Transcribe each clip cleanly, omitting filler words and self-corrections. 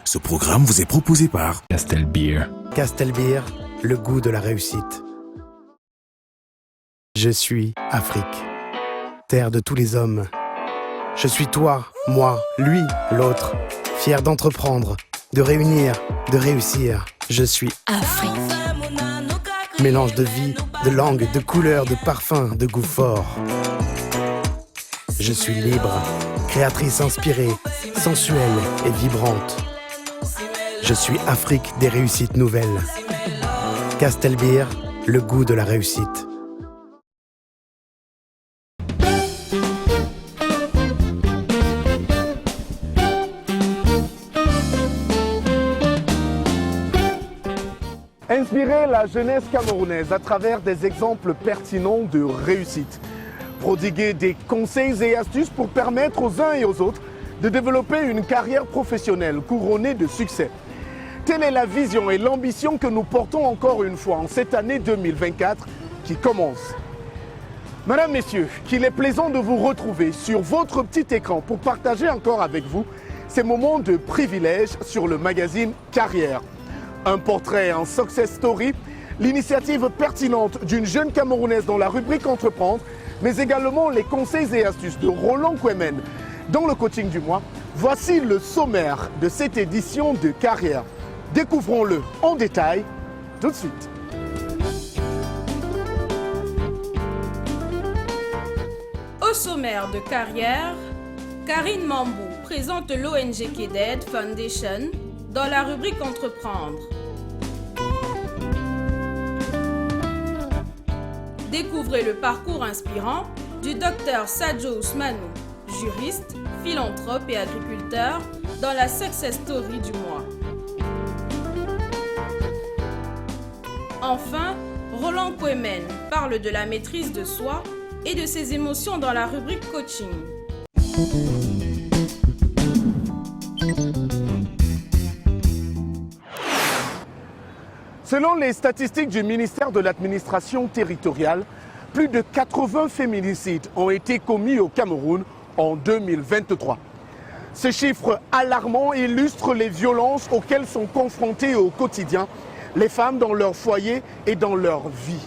Ce programme vous est proposé par Castel Beer. Castel Beer, le goût de la réussite. Je suis Afrique, terre de tous les hommes. Je suis toi, moi, lui, l'autre, fier d'entreprendre, de réunir, de réussir. Je suis Afrique. Mélange de vie, de langue, de couleurs, de parfums, de goût fort. Je suis libre, créatrice inspirée, sensuelle et vibrante. Je suis Afrique des réussites nouvelles. Castel Beer, le goût de la réussite. Inspirer la jeunesse camerounaise à travers des exemples pertinents de réussite. Prodiguer des conseils et astuces pour permettre aux uns et aux autres de développer une carrière professionnelle couronnée de succès. Telle est la vision et l'ambition que nous portons encore une fois en cette année 2024 qui commence. Mesdames, Messieurs, qu'il est plaisant de vous retrouver sur votre petit écran pour partager encore avec vous ces moments de privilège sur le magazine Carrière. Un portrait en success story, l'initiative pertinente d'une jeune Camerounaise dans la rubrique Entreprendre, mais également les conseils et astuces de Roland Kouemen dans le coaching du mois. Voici le sommaire de cette édition de Carrière. Découvrons-le en détail tout de suite. Au sommaire de Carrière, Karine Mambou présente l'ONG Keded Foundation dans la rubrique Entreprendre. Découvrez le parcours inspirant du docteur Sadio Ousmanou, juriste, philanthrope et agriculteur, dans la success story du mois. Enfin, Roland Kouemen parle de la maîtrise de soi et de ses émotions dans la rubrique coaching. Selon les statistiques du ministère de l'administration territoriale, plus de 80 féminicides ont été commis au Cameroun en 2023. Ce chiffre alarmant illustre les violences auxquelles sont confrontées au quotidien les femmes dans leur foyer et dans leur vie.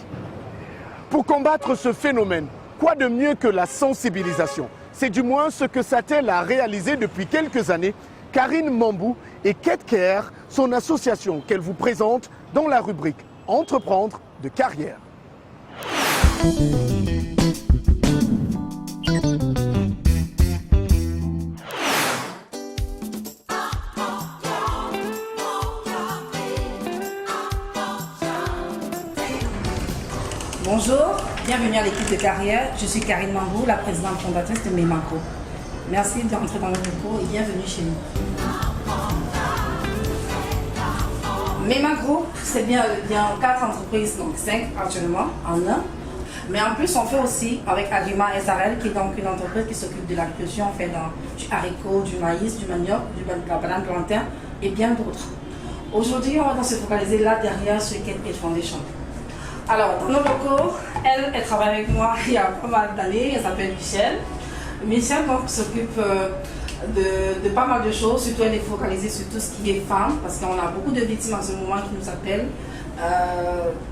Pour combattre ce phénomène, quoi de mieux que la sensibilisation? C'est du moins ce que s'attelle à réaliser depuis quelques années Karine Mambou et KedCare, son association qu'elle vous présente dans la rubrique Entreprendre de Carrière. Bonjour, bienvenue à l'équipe de Carrière. Je suis Karine Mambou, la présidente fondatrice de Memagro. Merci d'entrer dans notre cours et bienvenue chez nous. Memagro, c'est bien 4 entreprises, donc 5 actuellement, en un. Mais en plus, on fait aussi avec Agrima SRL, qui est donc une entreprise qui s'occupe de l'agriculture. On fait du haricot, du maïs, du manioc, de la banane plantain et bien d'autres. Aujourd'hui, on va donc se focaliser là derrière sur KedCare Foundation. Alors, dans nos locaux, elle travaille avec moi il y a pas mal d'années, elle s'appelle Michel. Michel s'occupe de pas mal de choses, surtout elle est focalisée sur tout ce qui est femme, parce qu'on a beaucoup de victimes en ce moment qui nous appellent.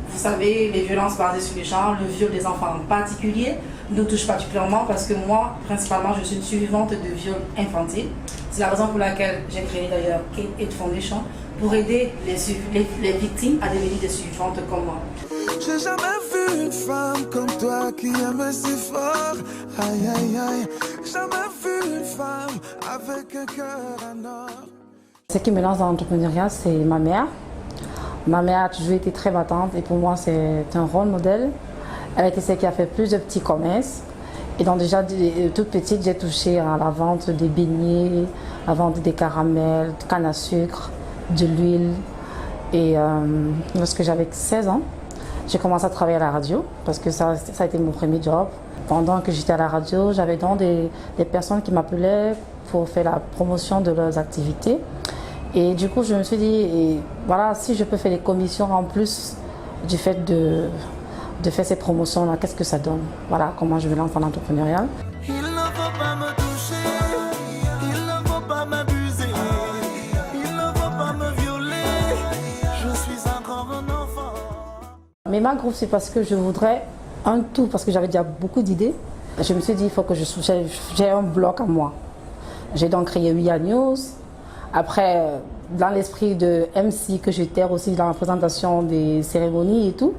Vous savez, les violences basées sur les genres, le viol des enfants en particulier, nous touche particulièrement parce que moi, principalement, je suis une survivante de viol infantile. C'est la raison pour laquelle j'ai créé d'ailleurs KedCare Foundation, pour aider les victimes à devenir des survivantes comme moi. J'ai jamais vu une femme comme toi qui aime si fort. Aïe aïe aïe. Jamais vu une femme avec un cœur en or. Ce qui me lance dans l'entrepreneuriat, c'est ma mère. Ma mère a toujours été très battante et pour moi, c'est un rôle modèle. Elle a été celle qui a fait plus de petits commerces. Et donc déjà, toute petite, j'ai touché à la vente des beignets, la vente des caramels, canne à sucre. de l'huile. Et lorsque j'avais 16 ans, j'ai commencé à travailler à la radio parce que ça a été mon premier job. Pendant que j'étais à la radio, j'avais donc des personnes qui m'appelaient pour faire la promotion de leurs activités. Et du coup, je me suis dit, et voilà, si je peux faire des commissions en plus du fait de faire ces promotions-là, qu'est-ce que ça donne? Voilà comment je me lance en entrepreneuriat. Il ne faut pas me toucher, il ne faut pas m'abuser, il ne faut pas me violer, je suis encore un enfant. Mais ma groupe, c'est parce que je voudrais un tout, parce que j'avais déjà beaucoup d'idées. Je me suis dit, il faut que j'ai un bloc à moi. J'ai donc créé We Are News. Après, dans l'esprit de MC que j'étais aussi dans la présentation des cérémonies et tout,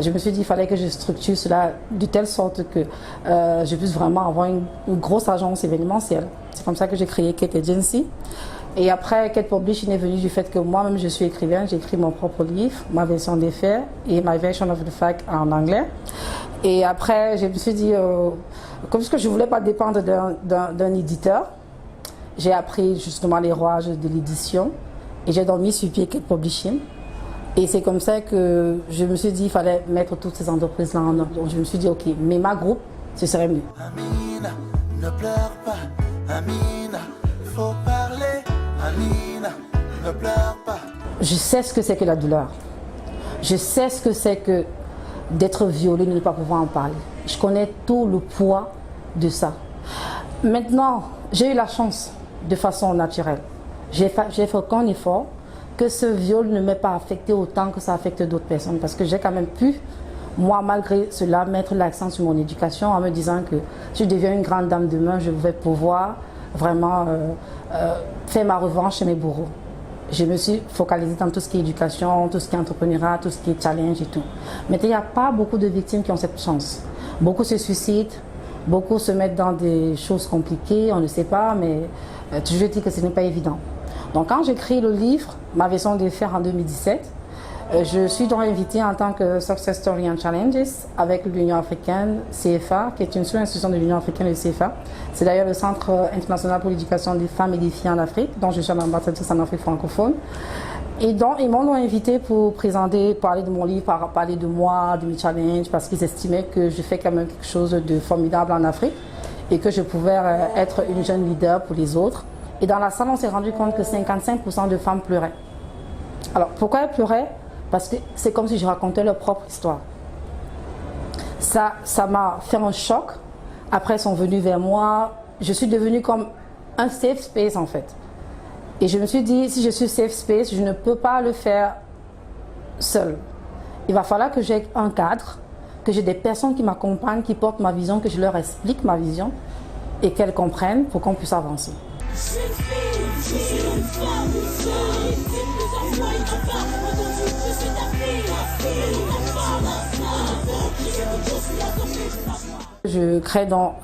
je me suis dit qu'il fallait que je structure cela de telle sorte que je puisse vraiment avoir une grosse agence événementielle. C'est comme ça que j'ai créé Kate Agency. Et après, Kate Publishing est venu du fait que moi-même je suis écrivain, j'ai écrit mon propre livre, ma version des faits et My Version of the Fact en anglais. Et après, je me suis dit, comme je ne voulais pas dépendre d'un éditeur, j'ai appris justement les rouages de l'édition et j'ai donc mis sur pied Kate Publishing. Et c'est comme ça que je me suis dit qu'il fallait mettre toutes ces entreprises-là en ordre. Donc je me suis dit, ok, mais ma groupe, ce serait mieux. Amina, ne pleure pas, Amina, faut parler, Amina, ne pleure pas. Je sais ce que c'est que la douleur. Je sais ce que c'est que d'être violée, de ne pas pouvoir en parler. Je connais tout le poids de ça. Maintenant, j'ai eu la chance de façon naturelle. J'ai fait aucun effort que ce viol ne m'ait pas affecté autant que ça affecte d'autres personnes. Parce que j'ai quand même pu, moi, malgré cela, mettre l'accent sur mon éducation en me disant que si je deviens une grande dame demain, je vais pouvoir vraiment faire ma revanche chez mes bourreaux. Je me suis focalisée dans tout ce qui est éducation, tout ce qui est entrepreneuriat, tout ce qui est challenge et tout. Mais il n'y a pas beaucoup de victimes qui ont cette chance. Beaucoup se suicident, beaucoup se mettent dans des choses compliquées, on ne sait pas, mais je dis que ce n'est pas évident. Donc quand j'écris le livre, ma version des faits en 2017, je suis donc invitée en tant que Success Story and Challenges avec l'Union africaine, CFA, qui est une sous-institution de l'Union africaine, le CFA. C'est d'ailleurs le Centre international pour l'éducation des femmes et des filles en Afrique, dont je suis ambassadrice en Afrique francophone. Et donc, ils m'ont invité pour présenter, parler de mon livre, parler de moi, de mes challenges, parce qu'ils estimaient que je fais quand même quelque chose de formidable en Afrique et que je pouvais être une jeune leader pour les autres. Et dans la salle, on s'est rendu compte que 55% de femmes pleuraient. Alors, pourquoi elles pleuraient? Parce que c'est comme si je racontais leur propre histoire. Ça m'a fait un choc. Après, elles sont venues vers moi. Je suis devenue comme un safe space, en fait. Et je me suis dit, si je suis safe space, je ne peux pas le faire seule. Il va falloir que j'ai un cadre, que j'ai des personnes qui m'accompagnent, qui portent ma vision, que je leur explique ma vision et qu'elles comprennent pour qu'on puisse avancer. Je crée dans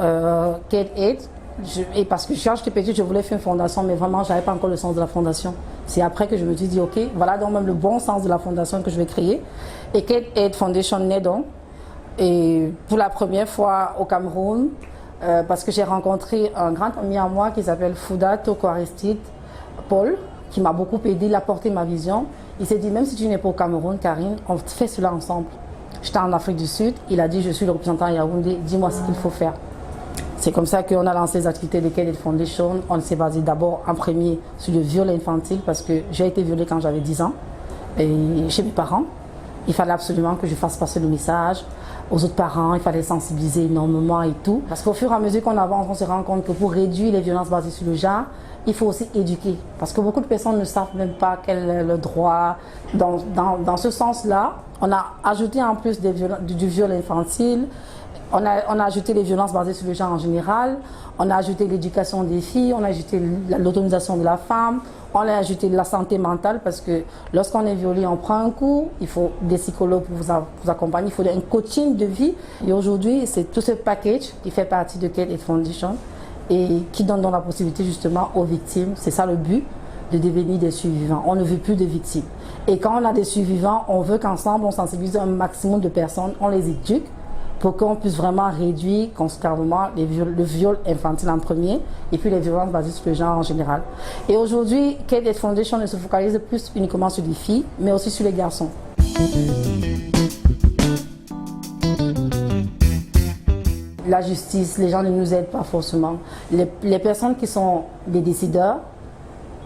Kate Aid. Et parce que quand j'étais petite, je voulais faire une fondation, mais vraiment, je n'avais pas encore le sens de la fondation. C'est après que je me suis dit, ok, voilà donc même le bon sens de la fondation que je vais créer. Et Kate Aid Foundation naît donc. Et pour la première fois au Cameroun, parce que j'ai rencontré un grand ami à moi qui s'appelle Fouda Toko Aristide Paul, qui m'a beaucoup aidé, il a porté ma vision. Il s'est dit, même si tu n'es pas au Cameroun, Karine, on fait cela ensemble. J'étais en Afrique du Sud, il a dit, je suis le représentant à Yaoundé, dis-moi ce qu'il faut faire. C'est comme ça qu'on a lancé les activités de Kate Aid Foundation. On s'est basé d'abord en premier sur le viol infantile parce que j'ai été violée quand j'avais 10 ans et chez mes parents. Il fallait absolument que je fasse passer le message aux autres parents, il fallait sensibiliser énormément et tout. Parce qu'au fur et à mesure qu'on avance, on se rend compte que pour réduire les violences basées sur le genre, il faut aussi éduquer. Parce que beaucoup de personnes ne savent même pas quel est le droit. Dans ce sens-là, on a ajouté en plus du viol infantile, on a ajouté les violences basées sur le genre en général, on a ajouté l'éducation des filles, on a ajouté l'autonomisation de la femme, on a ajouté la santé mentale parce que lorsqu'on est violé, on prend un coup, il faut des psychologues pour vous accompagner, il faut un coaching de vie. Et aujourd'hui, c'est tout ce package qui fait partie de Kate Aid Foundation et qui donne donc la possibilité justement aux victimes, c'est ça le but, de devenir des survivants. On ne veut plus de victimes. Et quand on a des survivants, on veut qu'ensemble, on sensibilise un maximum de personnes, on les éduque pour qu'on puisse vraiment réduire constamment le viol infantile en premier et puis les violences basées sur le genre en général. Et aujourd'hui, K-Death Foundation ne se focalise plus uniquement sur les filles, mais aussi sur les garçons. La justice, les gens ne nous aident pas forcément. Les personnes qui sont des décideurs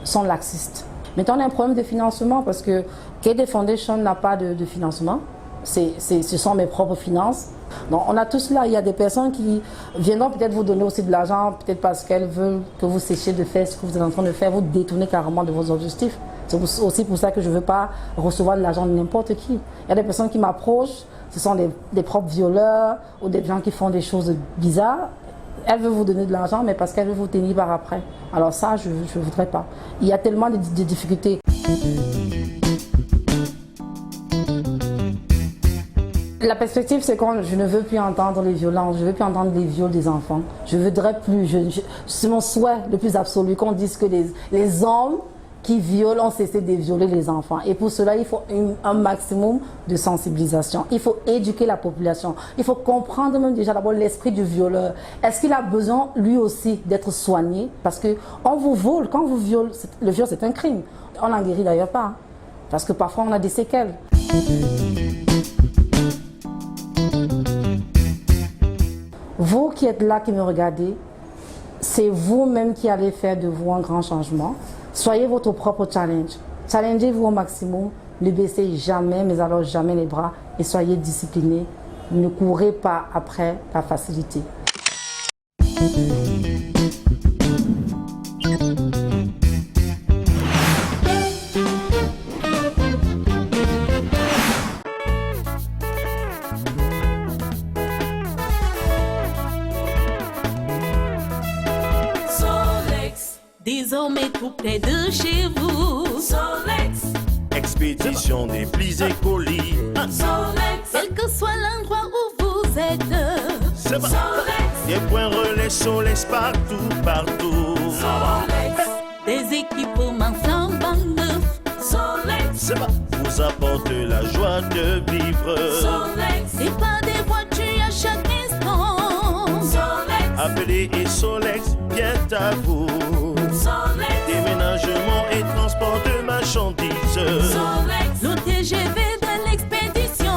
sont laxistes. Maintenant, on a un problème de financement parce que K-Death Foundation n'a pas de financement. Ce sont mes propres finances. Donc, on a tout cela. Il y a des personnes qui viendront peut-être vous donner aussi de l'argent, peut-être parce qu'elles veulent que vous cessiez de faire ce que vous êtes en train de faire, vous détournez carrément de vos objectifs. C'est aussi pour ça que je ne veux pas recevoir de l'argent de n'importe qui. Il y a des personnes qui m'approchent, ce sont des propres violeurs ou des gens qui font des choses bizarres. Elle veut vous donner de l'argent, mais parce qu'elle veut vous tenir par après. Alors ça, je ne voudrais pas. Il y a tellement de difficultés. La perspective, c'est que je ne veux plus entendre les violences, je ne veux plus entendre les viols des enfants. Je ne voudrais plus, c'est mon souhait le plus absolu, qu'on dise que les hommes qui violent ont cessé de violer les enfants. Et pour cela, il faut un maximum de sensibilisation. Il faut éduquer la population. Il faut comprendre même déjà d'abord l'esprit du violeur. Est-ce qu'il a besoin, lui aussi, d'être soigné? Parce qu'on vous vole, quand on vous viole, le viol, c'est un crime. On n'en guérit d'ailleurs pas, hein, parce que parfois, on a des séquelles. Vous qui êtes là, qui me regardez, c'est vous-même qui allez faire de vous un grand changement. Soyez votre propre challenge. Challengez-vous au maximum. Ne baissez jamais, mais alors jamais les bras. Et soyez disciplinés. Ne courez pas après la facilité. Désormais tout près de chez vous. Solex. Expédition des plis et colis. Solex. Quel que soit l'endroit où vous êtes. Solex. Des points relais Solex partout. Solex. Des équipements flambant neufs. Solex. Vous apporte la joie de vivre. Solex. Et pas des voitures à chaque instant. Solex. Appelez et Solex vient à vous. Déménagement et transport de marchandises. Solex. Le TGV de l'expédition.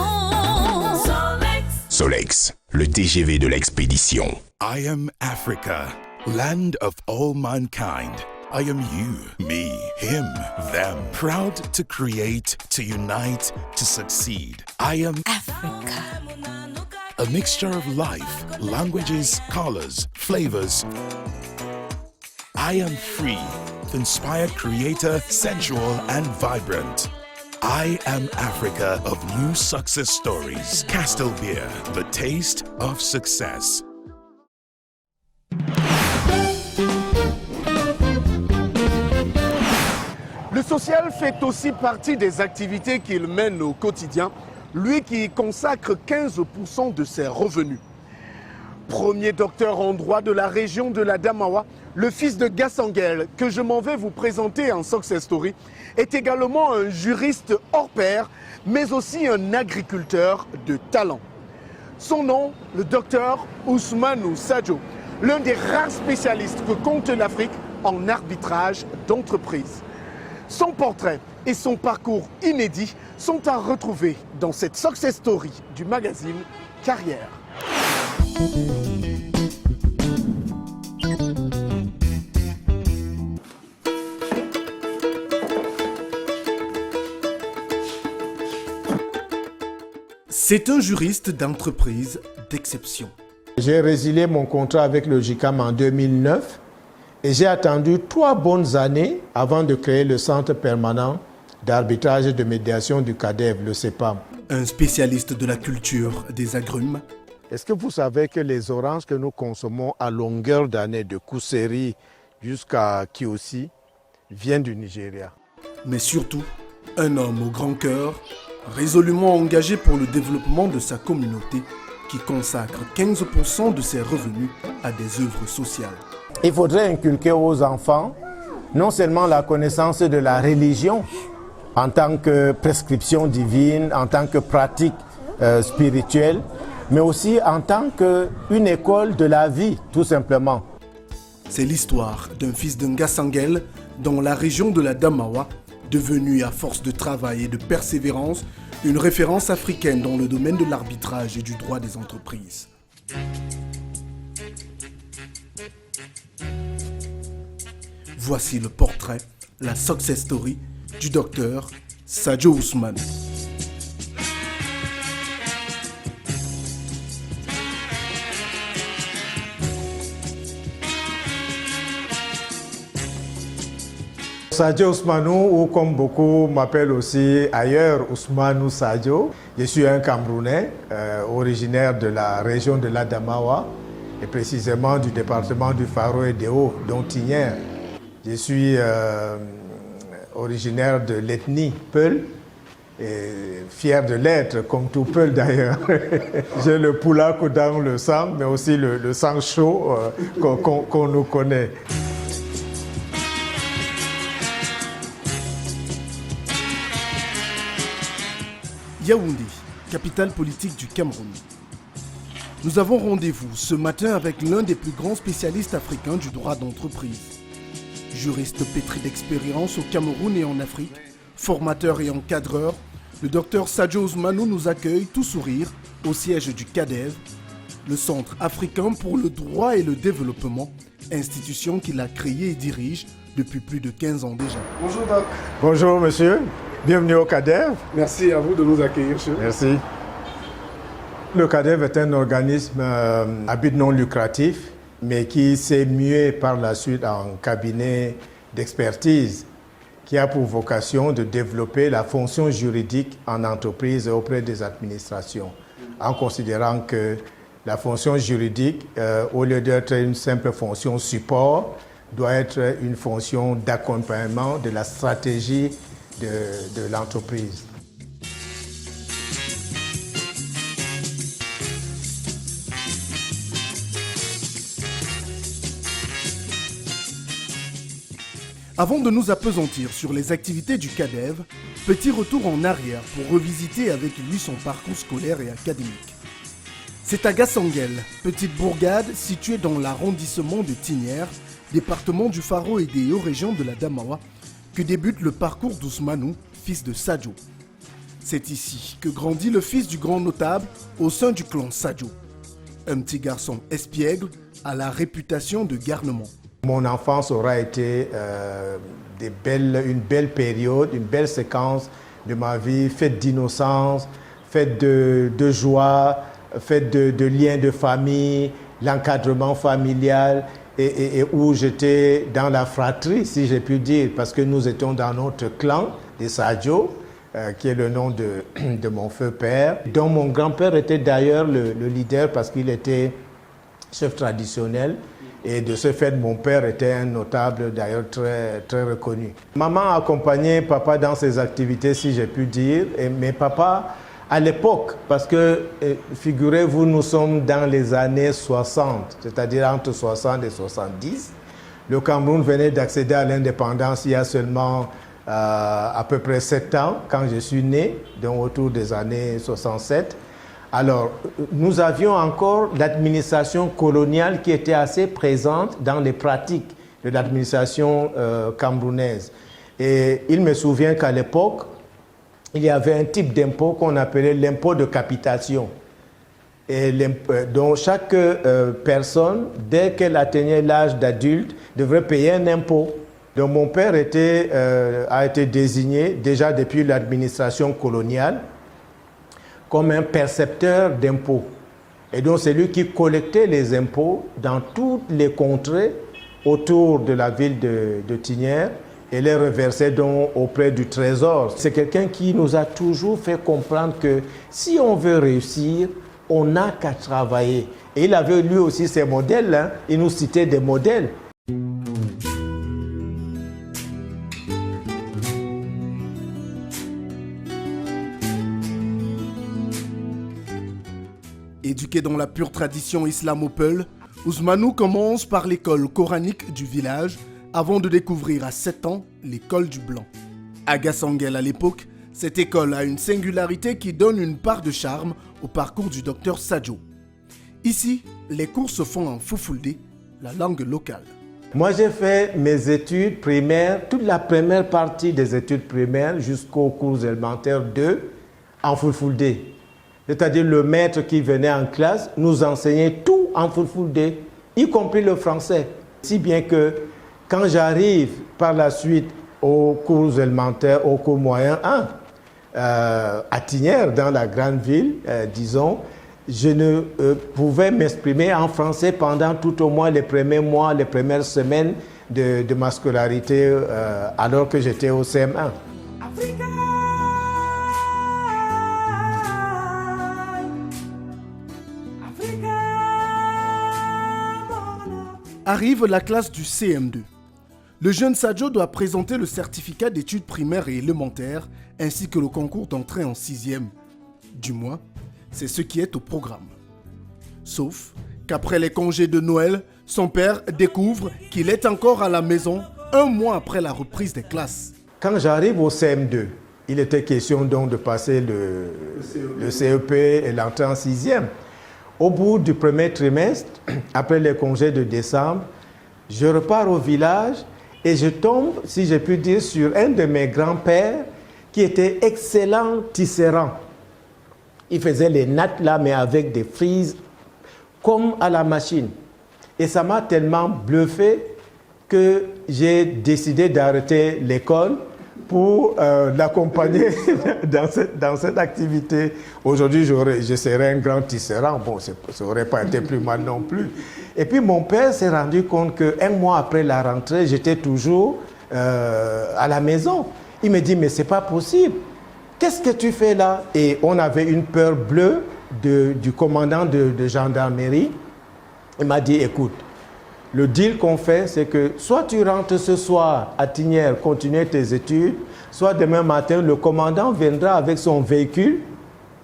Solex, le TGV de l'expédition. I am Africa, land of all mankind. I am you, me, him, them. Proud to create, to unite, to succeed. I am Africa. A mixture of life, languages, colors, flavors. I am free, inspired creator, sensual and vibrant. I am Africa of new success stories. Castle Beer, the taste of success. Le social fait aussi partie des activités qu'il mène au quotidien, lui qui y consacre 15% de ses revenus. Premier docteur en droit de la région de la Damawa, le fils de Gassangel, que je m'en vais vous présenter en success story, est également un juriste hors pair, mais aussi un agriculteur de talent. Son nom, le docteur Ousmane Sadio, l'un des rares spécialistes que compte l'Afrique en arbitrage d'entreprise. Son portrait et son parcours inédit sont à retrouver dans cette success story du magazine Carrière. C'est un juriste d'entreprise d'exception. J'ai résilié mon contrat avec le JICAM en 2009 et j'ai attendu 3 bonnes années avant de créer le Centre permanent d'arbitrage et de médiation du CADEV, le CEPAM. Un spécialiste de la culture des agrumes. Est-ce que vous savez que les oranges que nous consommons à longueur d'année, de Kuseri jusqu'à Kiosi, viennent du Nigeria? Mais surtout, un homme au grand cœur, résolument engagé pour le développement de sa communauté, qui consacre 15% de ses revenus à des œuvres sociales. Il faudrait inculquer aux enfants non seulement la connaissance de la religion en tant que prescription divine, en tant que pratique spirituelle, mais aussi en tant qu'une école de la vie, tout simplement. C'est l'histoire d'un fils d'un Gassangel dans la région de la Damawa, devenu à force de travail et de persévérance une référence africaine dans le domaine de l'arbitrage et du droit des entreprises. Voici le portrait, la success story du docteur Sadio Ousmane. Sadio Ousmanou, ou comme beaucoup m'appellent aussi ailleurs Ousmanou Sadio. Je suis un Camerounais originaire de la région de l'Adamawa et précisément du département du Faro et des Hauts, dont Tignière. Je suis originaire de l'ethnie Peul et fier de l'être, comme tout Peul d'ailleurs. J'ai le poulakou dans le sang, mais aussi le sang chaud qu'on nous connaît. Yaoundé, capitale politique du Cameroun. Nous avons rendez-vous ce matin avec l'un des plus grands spécialistes africains du droit d'entreprise. Juriste pétri d'expérience au Cameroun et en Afrique, formateur et encadreur, le docteur Sadio Ousmanou nous accueille tout sourire au siège du CADEV, le Centre africain pour le droit et le développement, institution qu'il a créée et dirige depuis plus de 15 ans déjà. Bonjour Doc. Bonjour monsieur. Bienvenue au CADEV. Merci à vous de nous accueillir, monsieur. Merci. Le CADEV est un organisme à but non lucratif, mais qui s'est mué par la suite en cabinet d'expertise qui a pour vocation de développer la fonction juridique en entreprise et auprès des administrations, en considérant que la fonction juridique, au lieu d'être une simple fonction support, doit être une fonction d'accompagnement de la stratégie de l'entreprise. Avant de nous appesantir sur les activités du CADEV, petit retour en arrière pour revisiter avec lui son parcours scolaire et académique. C'est à Gassangel, petite bourgade située dans l'arrondissement de Tignière, département du Faro et des Hauts-régions de la Damawa, que débute le parcours d'Ousmanou, fils de Sadio. C'est ici que grandit le fils du grand notable au sein du clan Sadio. Un petit garçon espiègle à la réputation de garnement. Mon enfance aura été une belle période, une belle séquence de ma vie, faite d'innocence, faite de joie, faite de liens de famille, l'encadrement familial et où j'étais dans la fratrie, si j'ai pu dire, parce que nous étions dans notre clan des Sadio, qui est le nom de mon feu père, dont mon grand-père était d'ailleurs le leader parce qu'il était chef traditionnel. Et de ce fait, mon père était un notable, d'ailleurs très, très reconnu. Maman accompagnait papa dans ses activités, si j'ai pu dire. Mais papa, à l'époque, parce que, figurez-vous, nous sommes dans les années 60, c'est-à-dire entre 60 et 70. Le Cameroun venait d'accéder à l'indépendance il y a seulement à peu près 7 ans, quand je suis né, donc autour des années 67. Alors, nous avions encore l'administration coloniale qui était assez présente dans les pratiques de l'administration camerounaise. Et il me souvient qu'à l'époque, il y avait un type d'impôt qu'on appelait l'impôt de capitation. Et dont chaque personne, dès qu'elle atteignait l'âge d'adulte, devrait payer un impôt. Donc mon père a été désigné déjà depuis l'administration coloniale comme un percepteur d'impôts. Et donc c'est lui qui collectait les impôts dans toutes les contrées autour de la ville de Tignière et les reversait donc auprès du trésor. C'est quelqu'un qui nous a toujours fait comprendre que si on veut réussir, on n'a qu'à travailler. Et il avait lui aussi ses modèles, hein. Il nous citait des modèles. Éduqué dans la pure tradition islamo-peul, Ousmanou commence par l'école coranique du village avant de découvrir à 7 ans l'école du blanc. À Gassangel à l'époque, Cette école a une singularité qui donne une part de charme au parcours du docteur Sadio. Ici, les cours se font en Fulfulde, la langue locale. Moi, j'ai fait mes études primaires, toute la première partie des études primaires jusqu'aux cours élémentaires 2 en Fulfulde. C'est-à-dire le maître qui venait en classe nous enseignait tout en Fulfulde, y compris le français. Si bien que quand j'arrive par la suite aux cours élémentaires, aux cours moyens 1, à Tignières, dans la grande ville, disons, je ne pouvais m'exprimer en français pendant tout au moins les premiers mois, les premières semaines de ma scolarité, alors que j'étais au CM1. Arrive la classe du CM2. Le jeune Sadio doit présenter le certificat d'études primaires et élémentaires ainsi que le concours d'entrée en 6e. Du moins, c'est ce qui est au programme. Sauf qu'après les congés de Noël, son père découvre qu'il est encore à la maison 1 mois après la reprise des classes. Quand j'arrive au CM2, il était question donc de passer le CEP et l'entrée en 6e. Au bout du premier trimestre, après les congés de décembre, je repars au village et je tombe, si je puis dire, sur un de mes grands-pères qui était excellent tisserand. Il faisait les nattes là, mais avec des frises comme à la machine. Et ça m'a tellement bluffé que j'ai décidé d'arrêter l'école pour l'accompagner dans cette activité. Aujourd'hui, je serais un grand tisserand. Bon, ça n'aurait pas été plus mal non plus. Et puis, mon père s'est rendu compte qu'un mois après la rentrée, j'étais toujours à la maison. Il me dit, mais c'est pas possible. Qu'est-ce que tu fais là? Et on avait une peur bleue du commandant de gendarmerie. Il m'a dit, écoute, le deal qu'on fait, c'est que soit tu rentres ce soir à Tignières, continuer tes études, soit demain matin, le commandant viendra avec son véhicule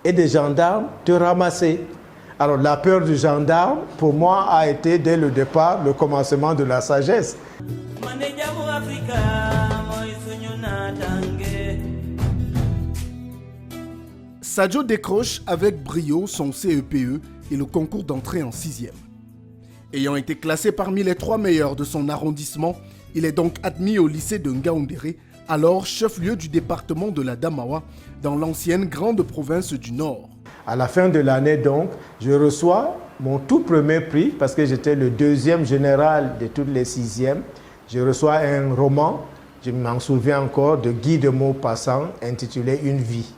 et des gendarmes te ramasser. Alors la peur du gendarme, pour moi, a été dès le départ le commencement de la sagesse. Sadio décroche avec brio son CEPE et le concours d'entrée en 6e. Ayant été classé parmi les 3 meilleurs de son arrondissement, il est donc admis au lycée de Ngaoundéré, alors chef-lieu du département de la Damawa, dans l'ancienne grande province du Nord. À la fin de l'année donc, je reçois mon tout premier prix, parce que j'étais le 2e général de toutes les 6e. Je reçois un roman, je m'en souviens encore, de Guy de Maupassant, intitulé « Une vie ».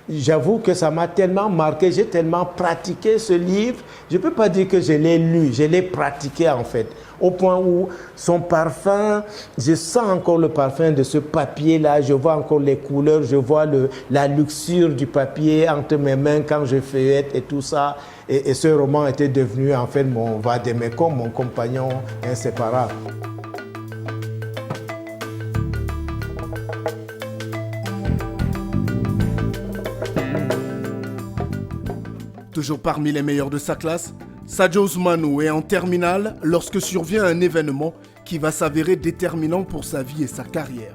J'avoue que ça m'a tellement marqué, j'ai tellement pratiqué ce livre. Je ne peux pas dire que je l'ai lu, je l'ai pratiqué en fait. Au point où son parfum, je sens encore le parfum de ce papier-là, je vois encore les couleurs, je vois la luxure du papier entre mes mains quand je feuillette et tout ça. Et ce roman était devenu en fait mon vademecum, mon compagnon inséparable. Toujours parmi les meilleurs de sa classe, Sadio Ousmanou est en terminale lorsque survient un événement qui va s'avérer déterminant pour sa vie et sa carrière.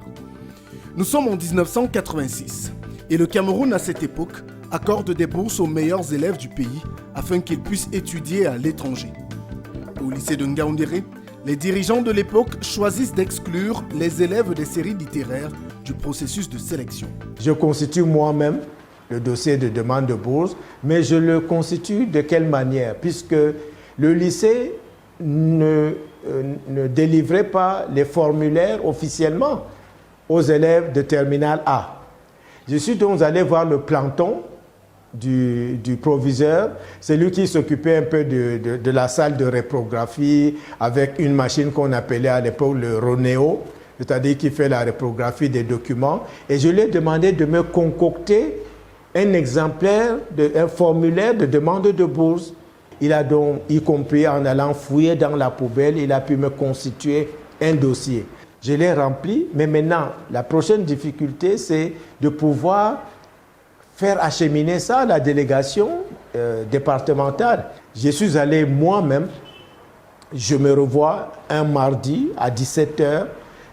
Nous sommes en 1986 et le Cameroun à cette époque accorde des bourses aux meilleurs élèves du pays afin qu'ils puissent étudier à l'étranger. Au lycée de Ngaoundéré, les dirigeants de l'époque choisissent d'exclure les élèves des séries littéraires du processus de sélection. Je constitue moi-même le dossier de demande de bourse, mais je le constitue de quelle manière? Puisque le lycée ne délivrait pas les formulaires officiellement aux élèves de terminale A. Je suis donc allé voir le planton du proviseur, c'est lui qui s'occupait un peu de la salle de réprographie avec une machine qu'on appelait à l'époque le Ronéo, c'est-à-dire qui fait la réprographie des documents, et je lui ai demandé de me concocter un exemplaire, un formulaire de demande de bourse. Il a donc, y compris en allant fouiller dans la poubelle, il a pu me constituer un dossier. Je l'ai rempli, mais maintenant, la prochaine difficulté, c'est de pouvoir faire acheminer ça à la délégation départementale. Je suis allé moi-même, je me revois un mardi à 17h.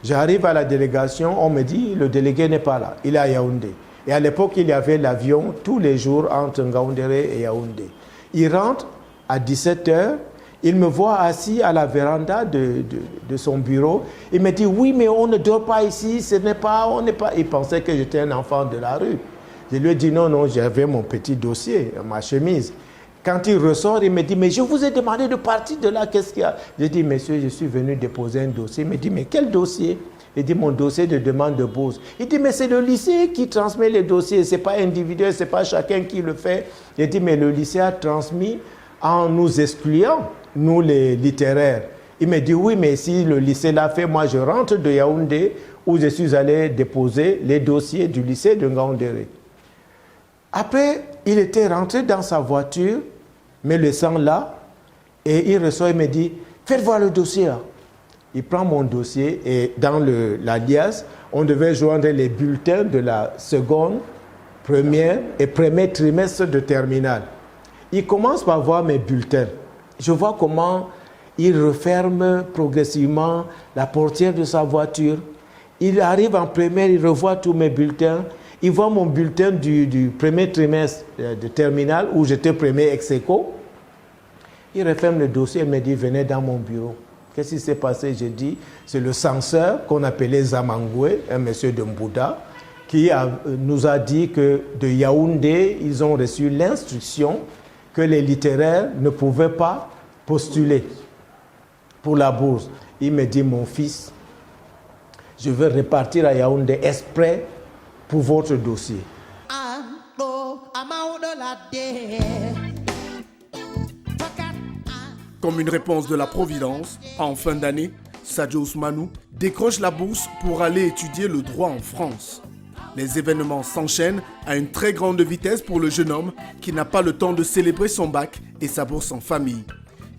J'arrive à la délégation, on me dit, le délégué n'est pas là, il est à Yaoundé. Et à l'époque, il y avait l'avion tous les jours entre Ngaoundéré et Yaoundé. Il rentre à 17h, il me voit assis à la véranda de son bureau. Il me dit, oui, mais on ne dort pas ici, on n'est pas... Il pensait que j'étais un enfant de la rue. Je lui ai dit, non, j'avais mon petit dossier, ma chemise. Quand il ressort, il me dit, mais je vous ai demandé de partir de là, qu'est-ce qu'il y a? J'ai dit, monsieur, je suis venu déposer un dossier. Il me dit, mais quel dossier? Il dit, mon dossier de demande de bourse. Il dit, mais c'est le lycée qui transmet les dossiers, ce n'est pas individuel, ce n'est pas chacun qui le fait. J'ai dit, mais le lycée a transmis en nous excluant, nous les littéraires. Il me dit, oui, mais si le lycée l'a fait, moi je rentre de Yaoundé où je suis allé déposer les dossiers du lycée de Ngaoundéré. Après, il était rentré dans sa voiture, me laissant là, et il ressort et me dit, faites voir le dossier là. Il prend mon dossier et dans la liasse, on devait joindre les bulletins de la seconde, première et premier trimestre de terminale. Il commence par voir mes bulletins. Je vois comment il referme progressivement la portière de sa voiture. Il arrive en première, il revoit tous mes bulletins. Il voit mon bulletin du premier trimestre de terminale où j'étais premier ex-aequo. Il referme le dossier et me dit, venez dans mon bureau. Qu'est-ce qui s'est passé? J'ai dit, c'est le censeur qu'on appelait Zamangoué, un monsieur de Mbouda, qui nous a dit que de Yaoundé, ils ont reçu l'instruction que les littéraires ne pouvaient pas postuler pour la bourse. Il me dit, mon fils, je veux repartir à Yaoundé exprès pour votre dossier. Comme une réponse de la Providence, en fin d'année, Sadio Ousmanou décroche la bourse pour aller étudier le droit en France. Les événements s'enchaînent à une très grande vitesse pour le jeune homme qui n'a pas le temps de célébrer son bac et sa bourse en famille.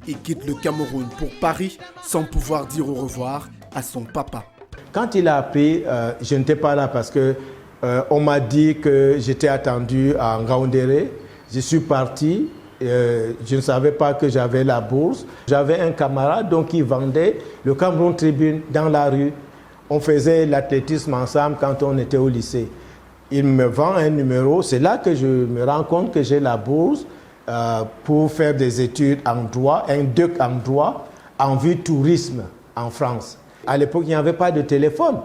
Il quitte le Cameroun pour Paris sans pouvoir dire au revoir à son papa. Quand il a appris, je n'étais pas là parce que on m'a dit que j'étais attendu à Ngaoundéré. Je suis parti. Je ne savais pas que j'avais la bourse. J'avais un camarade donc, qui vendait le Cameroun Tribune dans la rue. On faisait l'athlétisme ensemble quand on était au lycée. Il me vend un numéro. C'est là que je me rends compte que j'ai la bourse pour faire des études en droit, un DEC en droit, en vue tourisme en France. À l'époque, il n'y avait pas de téléphone.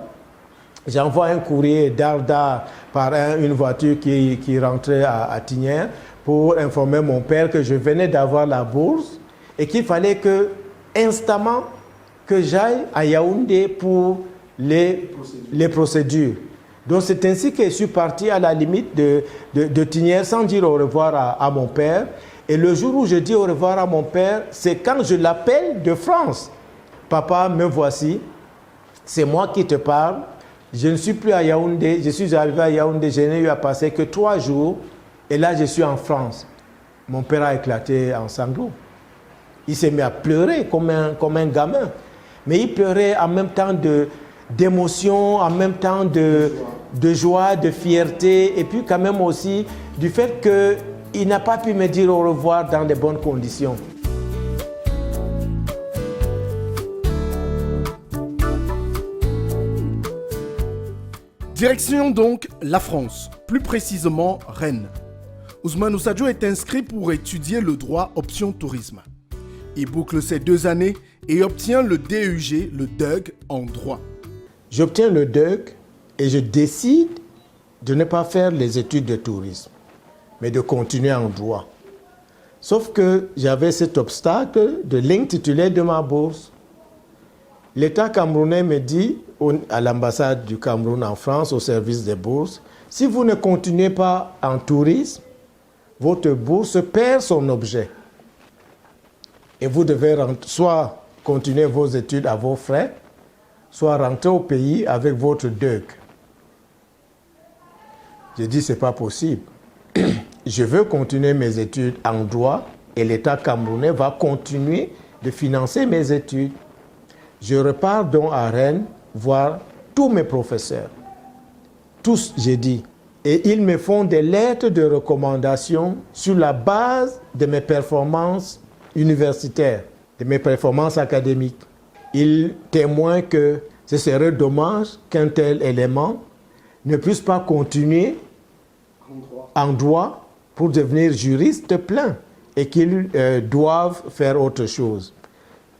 J'envoie un courrier d'Arda par une voiture qui rentrait à Tignières pour informer mon père que je venais d'avoir la bourse et qu'il fallait que, instamment, que j'aille à Yaoundé pour les procédures. Donc c'est ainsi que je suis parti à la limite de Tignières sans dire au revoir à mon père. Et le jour où je dis au revoir à mon père, c'est quand je l'appelle de France. Papa, me voici, c'est moi qui te parle. Je ne suis plus à Yaoundé, je suis arrivé à Yaoundé, je n'ai eu à passer que 3 jours. Et là, je suis en France. Mon père a éclaté en sanglots. Il s'est mis à pleurer comme un gamin. Mais il pleurait en même temps d'émotion, en même temps de joie, de fierté, et puis quand même aussi du fait qu'il n'a pas pu me dire au revoir dans de bonnes conditions. Direction donc la France, plus précisément Rennes. Ousmanou Sadio est inscrit pour étudier le droit option tourisme. Il boucle ses 2 années et obtient le DUG, le DUG en droit. J'obtiens le DUG et je décide de ne pas faire les études de tourisme, mais de continuer en droit. Sauf que j'avais cet obstacle de l'intitulé de ma bourse. L'État camerounais me dit, à l'ambassade du Cameroun en France, au service des bourses, si vous ne continuez pas en tourisme, votre bourse perd son objet. Et vous devez soit continuer vos études à vos frais, soit rentrer au pays avec votre DUG. J'ai dit, ce n'est pas possible. Je veux continuer mes études en droit et l'État camerounais va continuer de financer mes études. Je repars donc à Rennes voir tous mes professeurs. Tous, j'ai dit. Et ils me font des lettres de recommandation sur la base de mes performances universitaires, de mes performances académiques. Ils témoignent que ce serait dommage qu'un tel élément ne puisse pas continuer en droit pour devenir juriste plein et qu'ils doivent faire autre chose.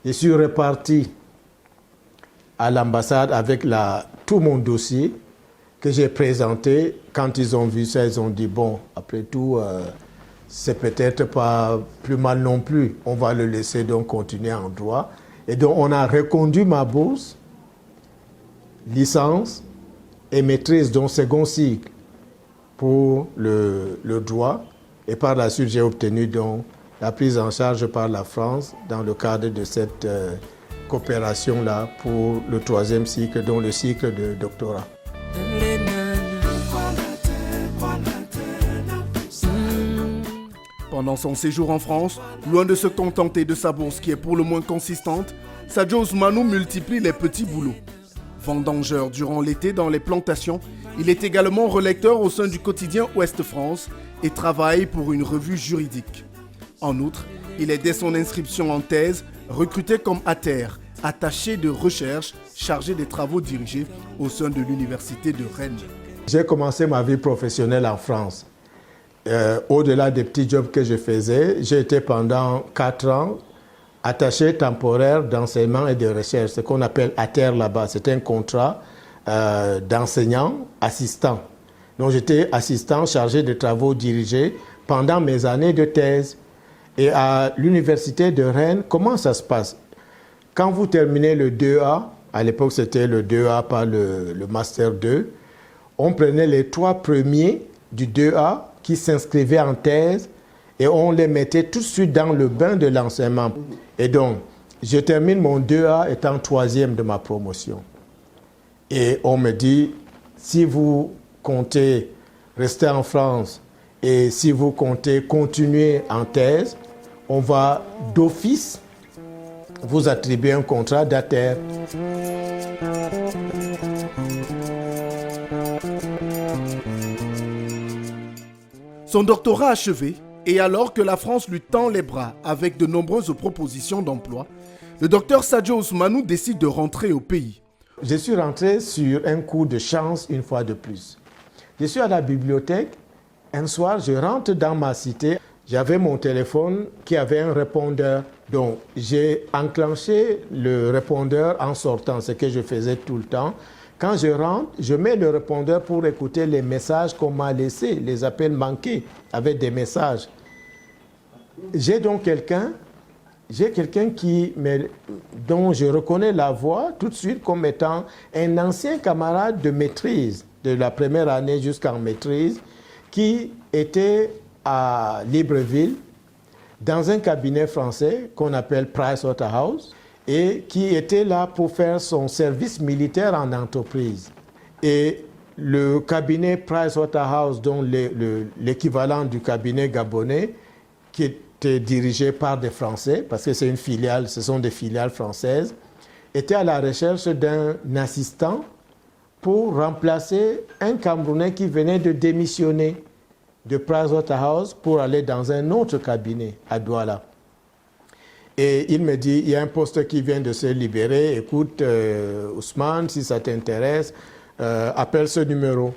Je suis reparti à l'ambassade avec tout mon dossier que j'ai présenté. Quand ils ont vu ça, ils ont dit, bon, après tout, c'est peut-être pas plus mal non plus. On va le laisser donc continuer en droit. Et donc, on a reconduit ma bourse, licence et maîtrise, donc second cycle, pour le droit. Et par la suite, j'ai obtenu donc la prise en charge par la France dans le cadre de cette coopération-là pour le troisième cycle, donc le cycle de doctorat. Pendant son séjour en France, loin de se contenter de sa bourse qui est pour le moins consistante, Sadio Ousmane multiplie les petits boulots. Vendangeur durant l'été dans les plantations, il est également relecteur au sein du quotidien Ouest France et travaille pour une revue juridique. En outre, il est dès son inscription en thèse recruté comme ATER, attaché de recherche chargé des travaux dirigés au sein de l'université de Rennes. J'ai commencé ma vie professionnelle en France. Au-delà des petits jobs que je faisais, j'ai été pendant 4 ans attaché temporaire d'enseignement et de recherche, ce qu'on appelle ATER là-bas. C'est un contrat d'enseignant assistant. Donc j'étais assistant chargé de travaux dirigés pendant mes années de thèse. Et à l'université de Rennes, comment ça se passe? Quand vous terminez le 2A, à l'époque c'était le 2A par le Master 2, on prenait les 3 premiers du 2A qui s'inscrivaient en thèse et on les mettait tout de suite dans le bain de l'enseignement. Et donc, je termine mon 2A étant 3e de ma promotion. Et on me dit, si vous comptez rester en France et si vous comptez continuer en thèse, on va d'office vous attribuer un contrat d'ATER. Son doctorat achevé, et alors que la France lui tend les bras avec de nombreuses propositions d'emploi, le docteur Sadio Ousmane décide de rentrer au pays. Je suis rentré sur un coup de chance une fois de plus. Je suis à la bibliothèque, un soir je rentre dans ma cité, j'avais mon téléphone qui avait un répondeur. Donc j'ai enclenché le répondeur en sortant, ce que je faisais tout le temps. Quand je rentre, je mets le répondeur pour écouter les messages qu'on m'a laissés, les appels manqués avec des messages. J'ai donc quelqu'un dont je reconnais la voix tout de suite comme étant un ancien camarade de maîtrise, de la première année jusqu'en maîtrise, qui était à Libreville, dans un cabinet français qu'on appelle Pricewaterhouse, et qui était là pour faire son service militaire en entreprise. Et le cabinet Pricewaterhouse, dont l'équivalent du cabinet gabonais, qui était dirigé par des Français, parce que c'est une filiale, ce sont des filiales françaises, était à la recherche d'un assistant pour remplacer un Camerounais qui venait de démissionner de Pricewaterhouse pour aller dans un autre cabinet à Douala. Et il me dit, il y a un poste qui vient de se libérer, écoute Ousmane, si ça t'intéresse, appelle ce numéro.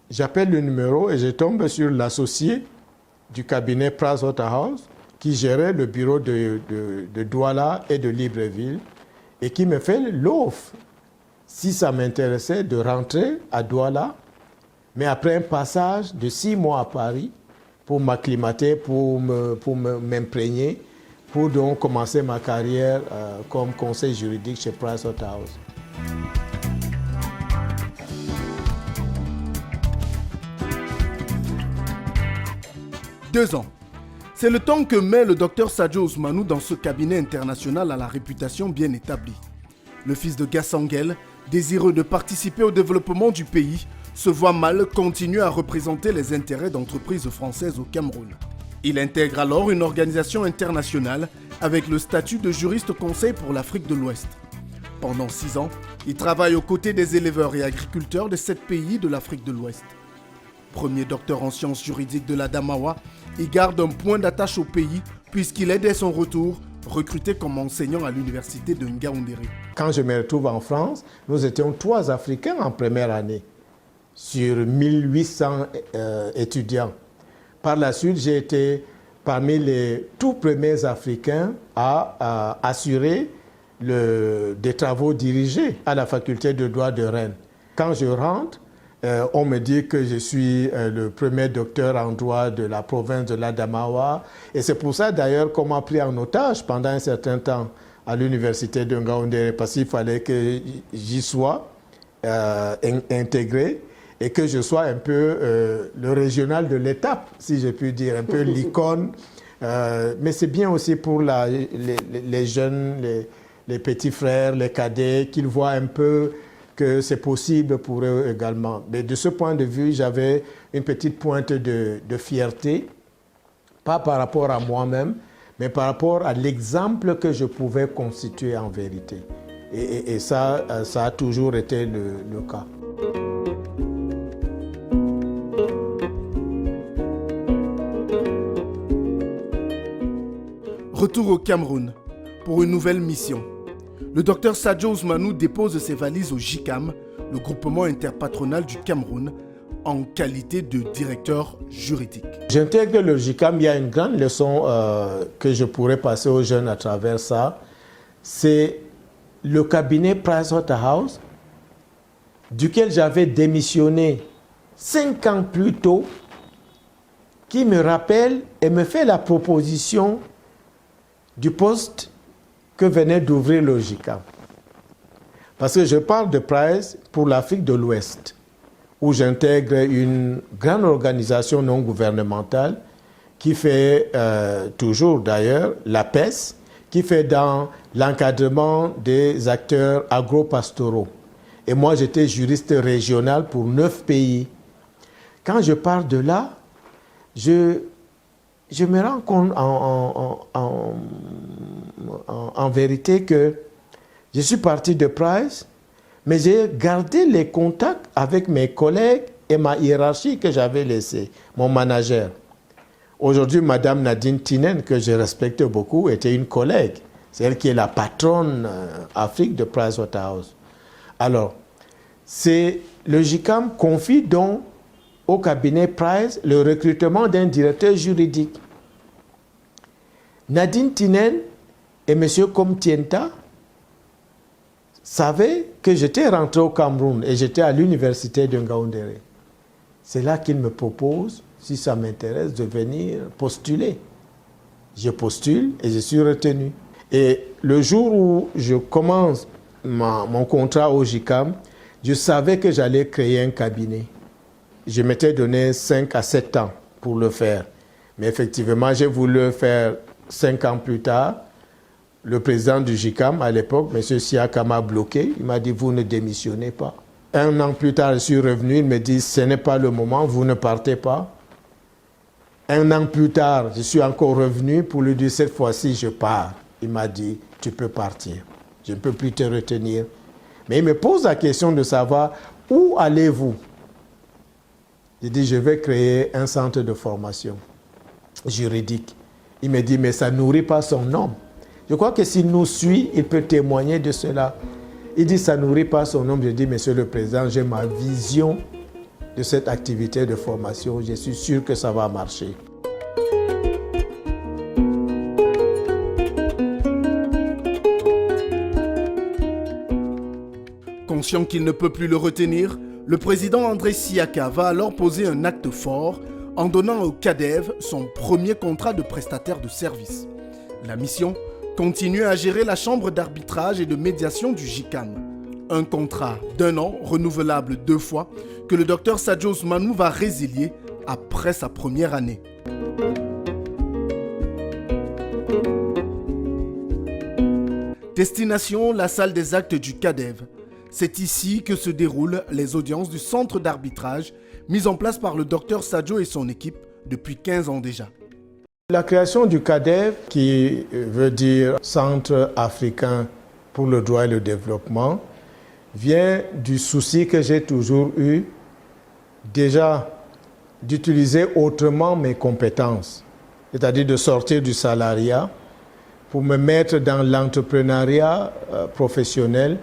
J'appelle le numéro et je tombe sur l'associé du cabinet Pricewaterhouse qui gérait le bureau de Douala et de Libreville et qui me fait l'offre, si ça m'intéressait, de rentrer à Douala, mais après un passage de 6 mois à Paris pour m'acclimater, pour m'imprégner, pour donc commencer ma carrière comme conseil juridique chez Pricewaterhouse. Deux ans. C'est le temps que met le docteur Sadio Ousmane dans ce cabinet international à la réputation bien établie. Le fils de Gassanguel, désireux de participer au développement du pays, se voit mal continuer à représenter les intérêts d'entreprises françaises au Cameroun. Il intègre alors une organisation internationale avec le statut de juriste conseil pour l'Afrique de l'Ouest. Pendant 6 ans, il travaille aux côtés des éleveurs et agriculteurs de 7 pays de l'Afrique de l'Ouest. Premier docteur en sciences juridiques de la Damawa, il garde un point d'attache au pays puisqu'il est dès son retour recruté comme enseignant à l'université de Ngaoundéré. Quand je me retrouve en France, nous étions 3 Africains en première année. sur 1800 étudiants. Par la suite, j'ai été parmi les tout premiers Africains à assurer des travaux dirigés à la faculté de droit de Rennes. Quand je rentre, on me dit que je suis le premier docteur en droit de la province de l'Adamawa. Et c'est pour ça d'ailleurs qu'on m'a pris en otage pendant un certain temps à l'université de Ngaoundéré, parce qu'il fallait que j'y sois intégré et que je sois un peu le régional de l'étape, si je puis dire, un peu l'icône. Mais c'est bien aussi pour les jeunes, les petits frères, les cadets, qu'ils voient un peu que c'est possible pour eux également. Mais de ce point de vue, j'avais une petite pointe de fierté, pas par rapport à moi-même, mais par rapport à l'exemple que je pouvais constituer en vérité. Et ça a toujours été le cas. Retour au Cameroun pour une nouvelle mission. Le docteur Sadio Ousmanou dépose ses valises au JICAM, le groupement interpatronal du Cameroun, en qualité de directeur juridique. J'intègre le JICAM, il y a une grande leçon que je pourrais passer aux jeunes à travers ça. C'est le cabinet Pricewaterhouse, duquel j'avais démissionné 5 ans plus tôt, qui me rappelle et me fait la proposition du poste que venait d'ouvrir le JICAM. Parce que je parle de Price pour l'Afrique de l'Ouest, où j'intègre une grande organisation non gouvernementale qui fait toujours d'ailleurs la PES, qui fait dans l'encadrement des acteurs agro-pastoraux. Et moi, j'étais juriste régional pour 9 pays. Quand je parle de là, je me rends compte en vérité que je suis parti de Price, mais j'ai gardé les contacts avec mes collègues et ma hiérarchie que j'avais laissée, mon manager. Aujourd'hui, Madame Nadine Tinen, que je respecte beaucoup, était une collègue. C'est elle qui est la patronne Afrique de Pricewaterhouse. Alors, le JICAM confie donc au cabinet Price le recrutement d'un directeur juridique. Nadine Tinen et M. Komtienta savaient que j'étais rentré au Cameroun et j'étais à l'université de Ngaoundéré. C'est là qu'ils me proposent, si ça m'intéresse, de venir postuler. Je postule et je suis retenu. Et le jour où je commence mon contrat au JICAM, je savais que j'allais créer un cabinet. Je m'étais donné 5 à 7 ans pour le faire. Mais effectivement, j'ai voulu le faire 5 ans plus tard. Le président du JICAM, à l'époque, M. Siaka, m'a bloqué. Il m'a dit, vous ne démissionnez pas. 1 an plus tard, je suis revenu. Il me dit, ce n'est pas le moment, vous ne partez pas. 1 an plus tard, je suis encore revenu pour lui dire, cette fois-ci, je pars. Il m'a dit, tu peux partir. Je ne peux plus te retenir. Mais il me pose la question de savoir, où allez-vous? J'ai dit, je vais créer un centre de formation juridique. Il me dit, mais ça ne nourrit pas son homme. Je crois que s'il nous suit, il peut témoigner de cela. Il dit, ça ne nourrit pas son homme. Je dis, Monsieur le Président, j'ai ma vision de cette activité de formation. Je suis sûr que ça va marcher. Conscient qu'il ne peut plus le retenir, le président André Siaka va alors poser un acte fort en donnant au CADEV son premier contrat de prestataire de service. La mission, continue à gérer la chambre d'arbitrage et de médiation du JICAM. Un contrat d'1 an, renouvelable 2 fois, que le docteur Sadio Ousmanou va résilier après sa première année. Destination, la salle des actes du CADEV. C'est ici que se déroulent les audiences du centre d'arbitrage mis en place par le docteur Sadio et son équipe depuis 15 ans déjà. La création du CADEV, qui veut dire Centre africain pour le droit et le développement, vient du souci que j'ai toujours eu, déjà d'utiliser autrement mes compétences, c'est-à-dire de sortir du salariat pour me mettre dans l'entrepreneuriat professionnel,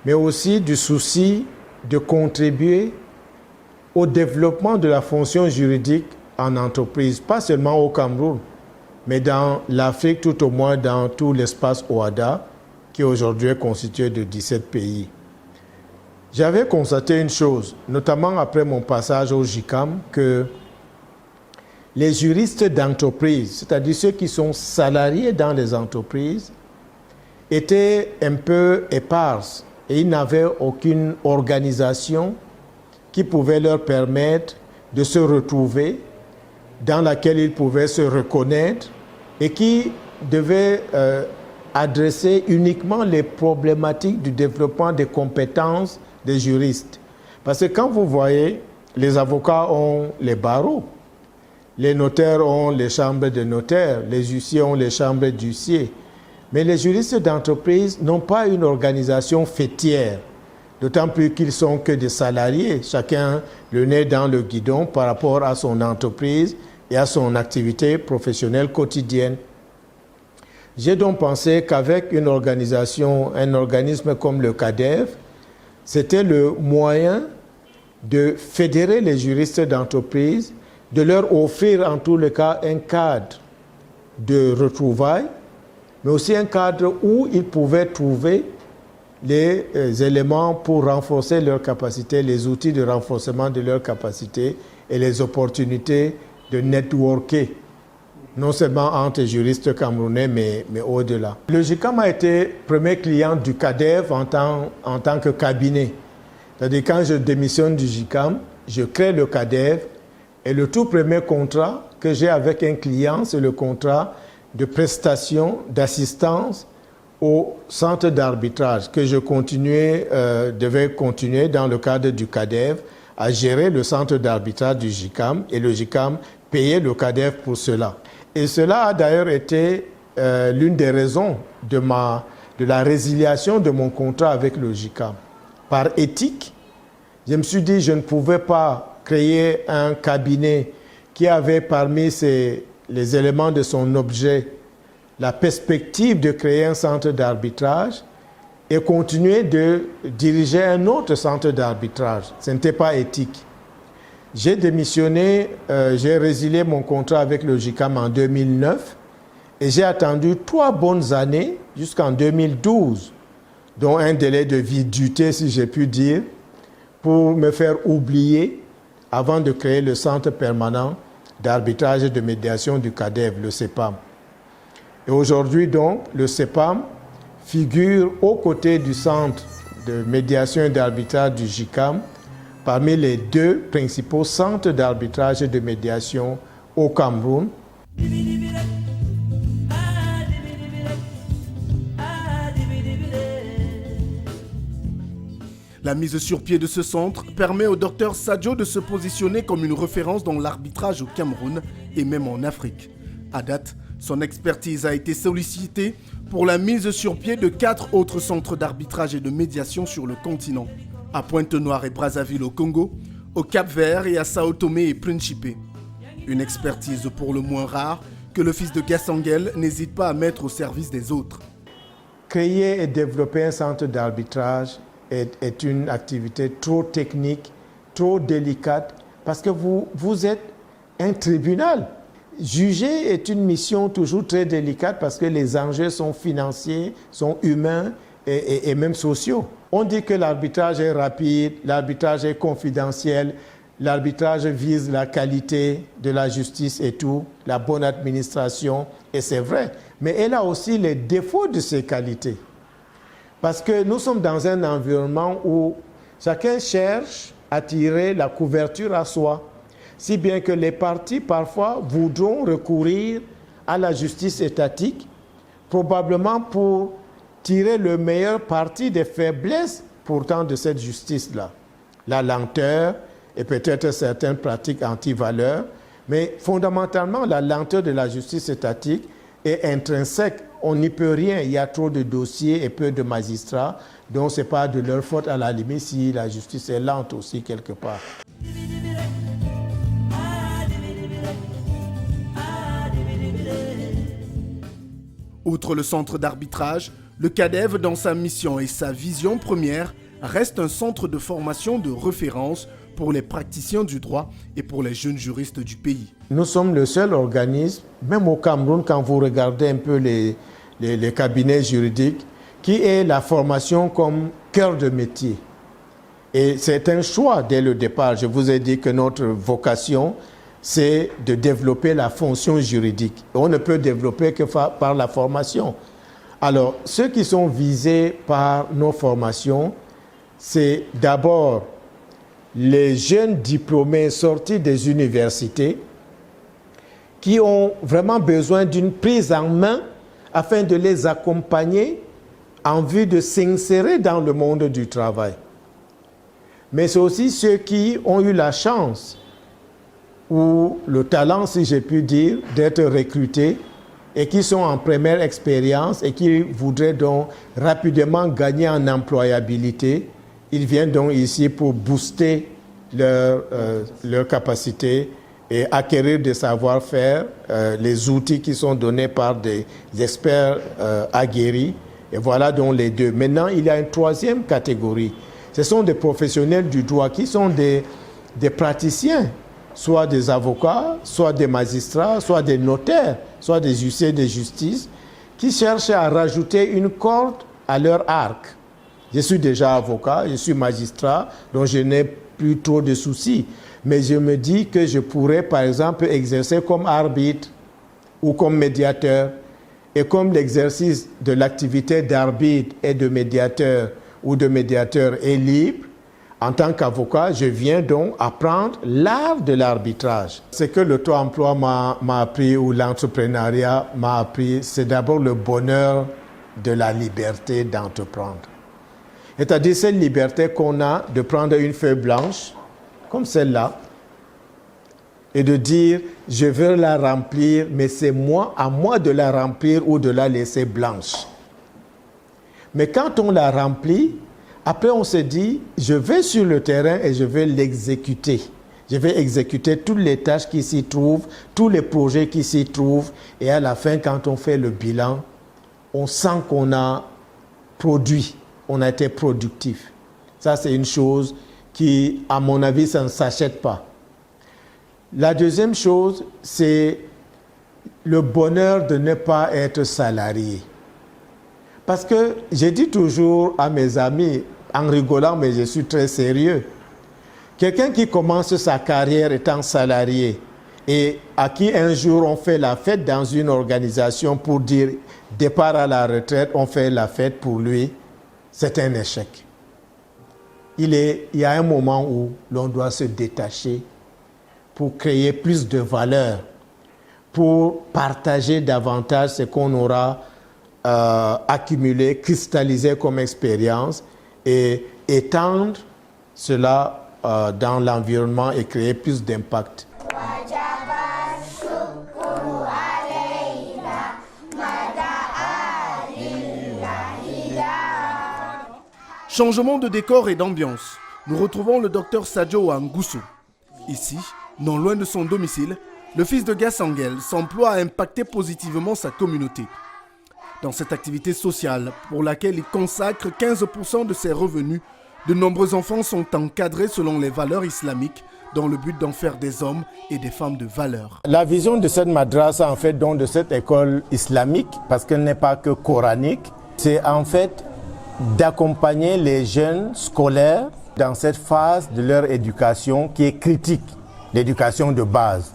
mais aussi du souci de contribuer au développement de la fonction juridique en entreprise, pas seulement au Cameroun, mais dans l'Afrique, tout au moins dans tout l'espace OHADA, qui aujourd'hui est constitué de 17 pays. J'avais constaté une chose, notamment après mon passage au JICAM, que les juristes d'entreprise, c'est-à-dire ceux qui sont salariés dans les entreprises, étaient un peu épars et ils n'avaient aucune organisation qui pouvait leur permettre de se retrouver, dans laquelle ils pouvaient se reconnaître et qui devait adresser uniquement les problématiques du développement des compétences des juristes. Parce que quand vous voyez, les avocats ont les barreaux, les notaires ont les chambres de notaires, les huissiers ont les chambres d'huissiers. Mais les juristes d'entreprise n'ont pas une organisation fêtière, d'autant plus qu'ils sont que des salariés, chacun le nez dans le guidon par rapport à son entreprise et à son activité professionnelle quotidienne. J'ai donc pensé qu'avec une organisation, un organisme comme le CADEV, c'était le moyen de fédérer les juristes d'entreprise, de leur offrir en tous les cas un cadre de retrouvailles, mais aussi un cadre où ils pouvaient trouver les éléments pour renforcer leurs capacités, les outils de renforcement de leurs capacités et les opportunités de networker, non seulement entre juristes camerounais, mais au-delà. Le JICAM a été premier client du CADEV en tant que cabinet. C'est-à-dire quand je démissionne du JICAM, je crée le CADEV et le tout premier contrat que j'ai avec un client, c'est le contrat de prestation d'assistance au centre d'arbitrage que je devais continuer dans le cadre du CADEV à gérer le centre d'arbitrage du JICAM et le JICAM payait le CADEV pour cela. Et cela a d'ailleurs été l'une des raisons de la résiliation de mon contrat avec le JICAM. Par éthique, je me suis dit que je ne pouvais pas créer un cabinet qui avait parmi les éléments de son objet la perspective de créer un centre d'arbitrage et continuer de diriger un autre centre d'arbitrage. Ce n'était pas éthique. J'ai démissionné, j'ai résilié mon contrat avec le JICAM en 2009 et j'ai attendu 3 bonnes années jusqu'en 2012, dont un délai de viduité, si j'ai pu dire, pour me faire oublier avant de créer le centre permanent d'arbitrage et de médiation du CADEV, le CEPAM. Et aujourd'hui, donc, le CEPAM figure aux côtés du centre de médiation et d'arbitrage du JICAM parmi les 2 principaux centres d'arbitrage et de médiation au Cameroun. La mise sur pied de ce centre permet au Dr Sadio de se positionner comme une référence dans l'arbitrage au Cameroun et même en Afrique. À date, son expertise a été sollicitée pour la mise sur pied de 4 autres centres d'arbitrage et de médiation sur le continent, à Pointe-Noire et Brazzaville au Congo, au Cap-Vert et à Sao Tomé et Principe. Une expertise pour le moins rare que le fils de Gassangel n'hésite pas à mettre au service des autres. Créer et développer un centre d'arbitrage est une activité trop technique, trop délicate, parce que vous êtes un tribunal. Juger est une mission toujours très délicate parce que les enjeux sont financiers, sont humains et même sociaux. On dit que l'arbitrage est rapide, l'arbitrage est confidentiel, l'arbitrage vise la qualité de la justice et tout, la bonne administration, et c'est vrai. Mais elle a aussi les défauts de ces qualités. Parce que nous sommes dans un environnement où chacun cherche à tirer la couverture à soi. Si bien que les partis, parfois, voudront recourir à la justice étatique, probablement pour tirer le meilleur parti des faiblesses, pourtant, de cette justice-là. La lenteur et peut-être certaines pratiques anti-valeurs, mais fondamentalement, la lenteur de la justice étatique est intrinsèque. On n'y peut rien. Il y a trop de dossiers et peu de magistrats, donc ce n'est pas de leur faute à la limite si la justice est lente aussi quelque part. Outre le centre d'arbitrage, le CADEV, dans sa mission et sa vision première, reste un centre de formation de référence pour les praticiens du droit et pour les jeunes juristes du pays. Nous sommes le seul organisme, même au Cameroun, quand vous regardez un peu les cabinets juridiques, qui ait la formation comme cœur de métier. Et c'est un choix dès le départ. Je vous ai dit que notre vocation, c'est de développer la fonction juridique. On ne peut développer que par la formation. Alors, ceux qui sont visés par nos formations, c'est d'abord les jeunes diplômés sortis des universités qui ont vraiment besoin d'une prise en main afin de les accompagner en vue de s'insérer dans le monde du travail. Mais c'est aussi ceux qui ont eu la chance ou le talent, si j'ai pu dire, d'être recrutés et qui sont en première expérience et qui voudraient donc rapidement gagner en employabilité. Ils viennent donc ici pour booster leur capacité et acquérir des savoir-faire, les outils qui sont donnés par des experts aguerris. Et voilà donc les deux. Maintenant, il y a une troisième catégorie. Ce sont des professionnels du droit qui sont des praticiens, soit des avocats, soit des magistrats, soit des notaires, soit des huissiers de justice, qui cherchent à rajouter une corde à leur arc. Je suis déjà avocat, je suis magistrat, donc je n'ai plus trop de soucis. Mais je me dis que je pourrais, par exemple, exercer comme arbitre ou comme médiateur. Et comme l'exercice de l'activité d'arbitre et de médiateur ou de médiateur est libre, en tant qu'avocat, je viens donc apprendre l'art de l'arbitrage. Ce que le taux emploi m'a appris ou l'entrepreneuriat m'a appris, c'est d'abord le bonheur de la liberté d'entreprendre. C'est-à-dire cette liberté qu'on a de prendre une feuille blanche, comme celle-là, et de dire, je veux la remplir, mais c'est à moi de la remplir ou de la laisser blanche. Mais quand on la remplit, après on se dit, je vais sur le terrain et je vais l'exécuter. Je vais exécuter toutes les tâches qui s'y trouvent, tous les projets qui s'y trouvent. Et à la fin, quand on fait le bilan, on sent qu'on a produit, on a été productif. Ça, c'est une chose qui, à mon avis, ça ne s'achète pas. La deuxième chose, c'est le bonheur de ne pas être salarié. Parce que j'ai dit toujours à mes amis, en rigolant, mais je suis très sérieux, quelqu'un qui commence sa carrière étant salarié et à qui un jour on fait la fête dans une organisation pour dire départ à la retraite, on fait la fête pour lui, c'est un échec. Il y a un moment où l'on doit se détacher pour créer plus de valeur, pour partager davantage ce qu'on aura accumulé, cristallisé comme expérience et étendre cela dans l'environnement et créer plus d'impact. Changement de décor et d'ambiance. Nous retrouvons le docteur Sadio Ngusso. Ici, non loin de son domicile, le fils de Gassangel s'emploie à impacter positivement sa communauté. Dans cette activité sociale, pour laquelle il consacre 15% de ses revenus, de nombreux enfants sont encadrés selon les valeurs islamiques, dans le but d'en faire des hommes et des femmes de valeur. La vision de cette madrasa, en fait, donc de cette école islamique, parce qu'elle n'est pas que coranique, c'est en fait d'accompagner les jeunes scolaires dans cette phase de leur éducation qui est critique, l'éducation de base.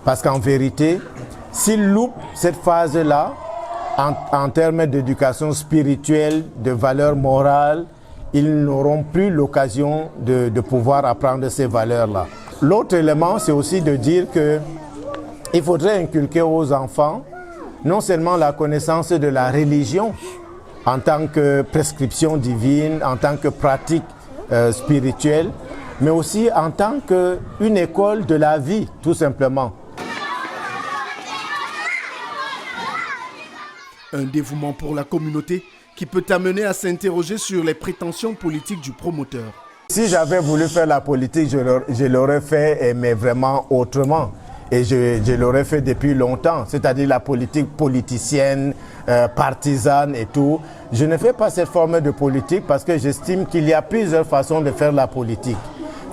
Parce qu'en vérité, s'ils loupent cette phase-là, en termes d'éducation spirituelle, de valeurs morales, ils n'auront plus l'occasion de pouvoir apprendre ces valeurs-là. L'autre élément, c'est aussi de dire qu'il faudrait inculquer aux enfants non seulement la connaissance de la religion en tant que prescription divine, en tant que pratique spirituelle, mais aussi en tant qu'une école de la vie, tout simplement. Un dévouement pour la communauté qui peut amener à s'interroger sur les prétentions politiques du promoteur. Si j'avais voulu faire la politique, je l'aurais fait, mais vraiment autrement. Et je l'aurais fait depuis longtemps, c'est-à-dire la politique politicienne, partisane et tout. Je ne fais pas cette forme de politique parce que j'estime qu'il y a plusieurs façons de faire la politique.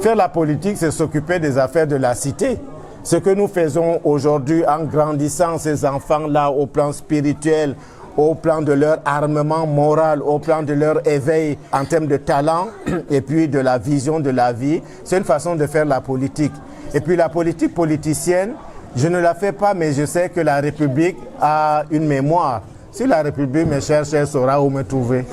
Faire la politique, c'est s'occuper des affaires de la cité. Ce que nous faisons aujourd'hui en grandissant ces enfants-là au plan spirituel, au plan de leur armement moral, au plan de leur éveil en termes de talent et puis de la vision de la vie, c'est une façon de faire la politique. Et puis la politique politicienne, je ne la fais pas, mais je sais que la République a une mémoire. Si la République me cherche, elle saura où me trouver.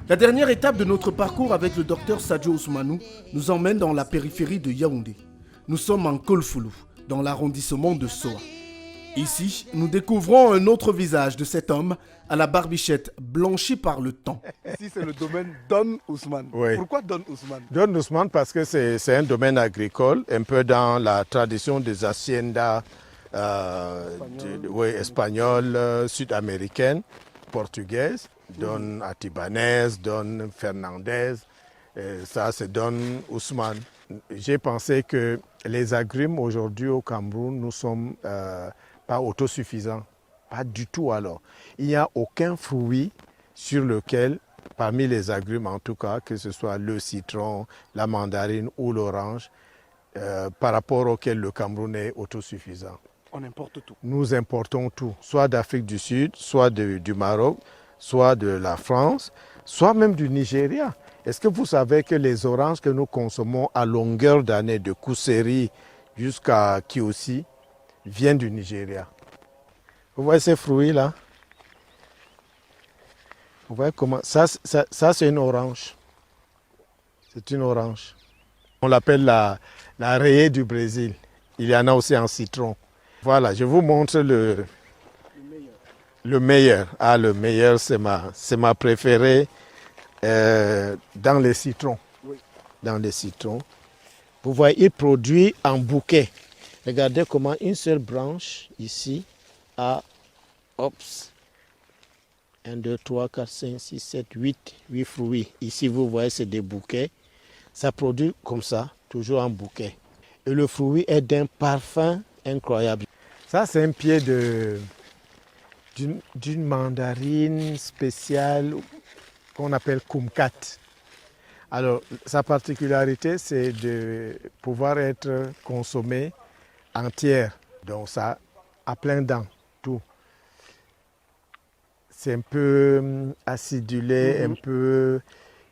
La dernière étape de notre parcours avec le docteur Sadio Ousmanou nous emmène dans la périphérie de Yaoundé. Nous sommes en Kolfoulou, dans l'arrondissement de Soa. Ici, nous découvrons un autre visage de cet homme à la barbichette blanchie par le temps. Ici, c'est le domaine Don Ousmane. Oui. Pourquoi Don Ousmane? Don Ousmane parce que c'est un domaine agricole, un peu dans la tradition des haciendas espagnoles, sud-américaines, portugaises. Don Atibanez, Don Fernandez, ça c'est Don Ousmane. J'ai pensé que les agrumes aujourd'hui au Cameroun, nous sommes pas autosuffisants, pas du tout alors. Il n'y a aucun fruit sur lequel, parmi les agrumes en tout cas, que ce soit le citron, la mandarine ou l'orange, par rapport auquel le Cameroun est autosuffisant. On importe tout. Nous importons tout, soit d'Afrique du Sud, soit du Maroc, soit de la France, soit même du Nigeria. Est-ce que vous savez que les oranges que nous consommons à longueur d'année, de Kuseri jusqu'à Kiosi, viennent du Nigeria? Vous voyez ces fruits-là? Vous voyez comment? Ça c'est une orange. C'est une orange. On l'appelle la rayée du Brésil. Il y en a aussi en citron. Voilà, je vous montre le meilleur. Ah, le meilleur, c'est ma préférée dans les citrons. Oui. Dans les citrons. Vous voyez, il produit en bouquet. Regardez comment une seule branche ici a, 1, 2, 3, 4, 5, 6, 7, 8 fruits. Ici, vous voyez, c'est des bouquets. Ça produit comme ça, toujours en bouquet. Et le fruit est d'un parfum incroyable. Ça, c'est un pied d'une mandarine spéciale qu'on appelle kumquat. Alors, sa particularité, c'est de pouvoir être consommée entière. Donc, ça a plein dents, tout. C'est un peu acidulé, un peu...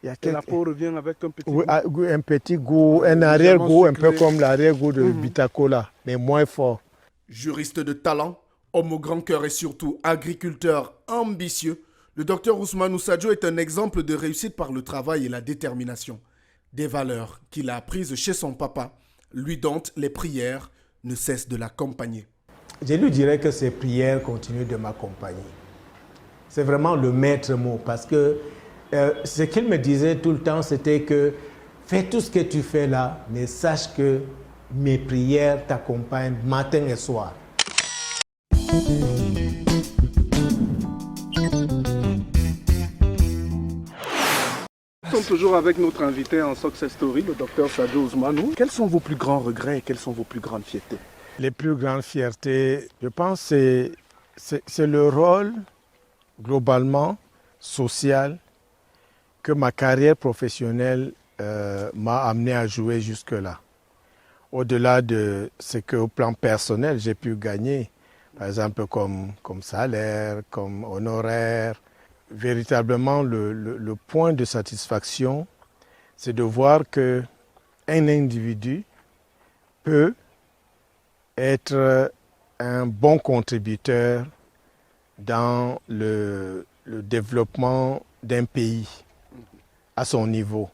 Et la peau revient avec un petit goût. Oui, un petit goût, un arrière-goût, un peu comme l'arrière-goût de Bitacola, mais moins fort. Juriste de talent, homme au grand cœur et surtout agriculteur ambitieux, le docteur Ousmanou Sadio est un exemple de réussite par le travail et la détermination. Des valeurs qu'il a apprises chez son papa, lui dont les prières ne cessent de l'accompagner. Je lui dirais que ces prières continuent de m'accompagner. C'est vraiment le maître mot parce que ce qu'il me disait tout le temps, c'était que fais tout ce que tu fais là, mais sache que mes prières t'accompagnent matin et soir. Nous sommes toujours avec notre invité en Success Story, le docteur Sadio Ousmanou. Quels sont vos plus grands regrets et quelles sont vos plus grandes fiertés? Les plus grandes fiertés, je pense, c'est le rôle globalement social que ma carrière professionnelle m'a amené à jouer jusque-là. Au-delà de ce qu'au plan personnel, j'ai pu gagner, par exemple comme salaire, comme honoraire. Véritablement, le point de satisfaction, c'est de voir qu'un individu peut être un bon contributeur dans le développement d'un pays à son niveau.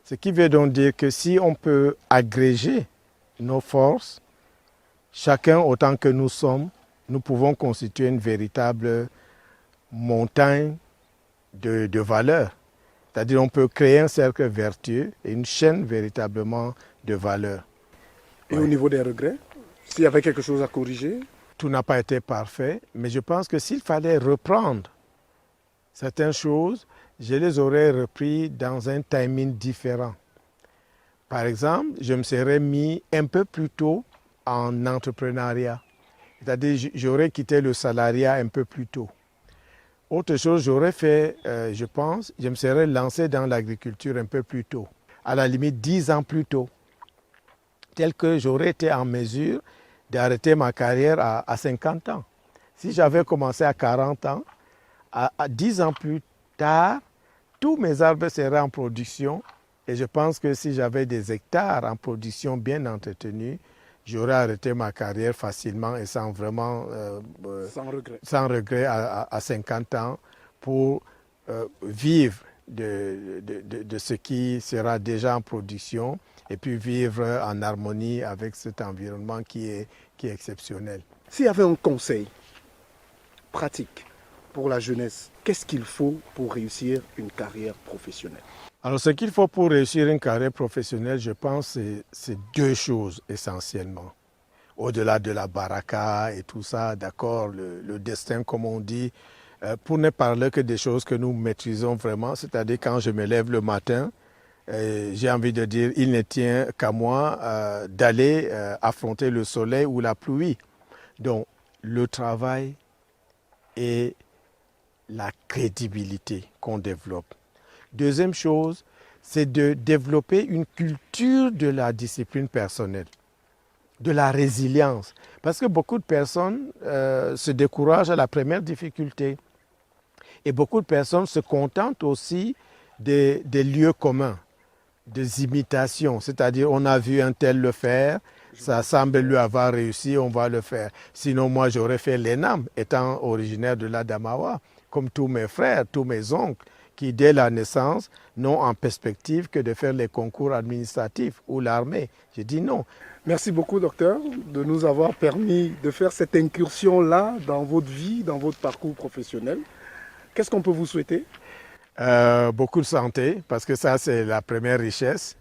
Ce qui veut donc dire que si on peut agréger nos forces, chacun autant que nous sommes, nous pouvons constituer une véritable montagne de valeurs. C'est-à-dire on peut créer un cercle vertueux et une chaîne véritablement de valeurs. Et au niveau des regrets, s'il y avait quelque chose à corriger? Tout n'a pas été parfait, mais je pense que s'il fallait reprendre certaines choses, je les aurais repris dans un timing différent. Par exemple, je me serais mis un peu plus tôt en entrepreneuriat. C'est-à-dire j'aurais quitté le salariat un peu plus tôt. Autre chose, j'aurais fait, je pense, je me serais lancé dans l'agriculture un peu plus tôt, à la limite 10 ans plus tôt, tel que j'aurais été en mesure d'arrêter ma carrière à 50 ans. Si j'avais commencé à 40 ans, à 10 ans plus tard, tous mes arbres seraient en production et je pense que si j'avais des hectares en production bien entretenus, j'aurais arrêté ma carrière facilement et sans vraiment sans regret à 50 ans pour vivre de ce qui sera déjà en production et puis vivre en harmonie avec cet environnement qui est exceptionnel. S'il y avait un conseil pratique pour la jeunesse, qu'est-ce qu'il faut pour réussir une carrière professionnelle? Alors, ce qu'il faut pour réussir une carrière professionnelle, je pense, c'est 2 choses essentiellement. Au-delà de la baraka et tout ça, d'accord, le destin, comme on dit, pour ne parler que des choses que nous maîtrisons vraiment, c'est-à-dire quand je me lève le matin, j'ai envie de dire, il ne tient qu'à moi d'aller affronter le soleil ou la pluie. Donc, le travail et la crédibilité qu'on développe. Deuxième chose, c'est de développer une culture de la discipline personnelle, de la résilience. Parce que beaucoup de personnes se découragent à la première difficulté. Et beaucoup de personnes se contentent aussi des lieux communs, des imitations. C'est-à-dire, on a vu un tel le faire, ça semble lui avoir réussi, on va le faire. Sinon, moi, j'aurais fait l'ENAM, étant originaire de l'Adamawa, comme tous mes frères, tous mes oncles, qui, dès la naissance, n'ont en perspective que de faire les concours administratifs ou l'armée. J'ai dit non. Merci beaucoup, docteur, de nous avoir permis de faire cette incursion-là dans votre vie, dans votre parcours professionnel. Qu'est-ce qu'on peut vous souhaiter? Beaucoup de santé, parce que ça, c'est la première richesse.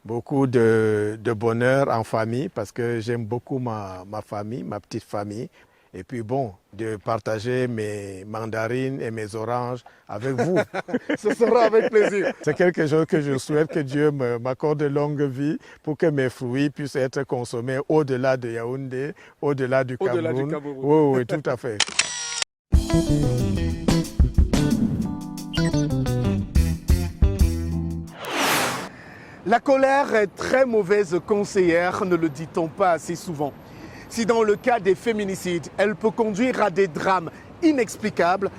Beaucoup de bonheur en famille, parce que j'aime beaucoup ma famille, ma petite famille. Et puis bon, de partager mes mandarines et mes oranges avec vous. Ce sera avec plaisir. C'est quelque chose que je souhaite que Dieu m'accorde de longue vie pour que mes fruits puissent être consommés au-delà de Yaoundé, au-delà du Cameroun. Au-delà du Cameroun. Oui, oui, tout à fait. La colère est très mauvaise conseillère, ne le dit-on pas assez souvent. Si dans le cas des féminicides, elle peut conduire à des drames inexplicables,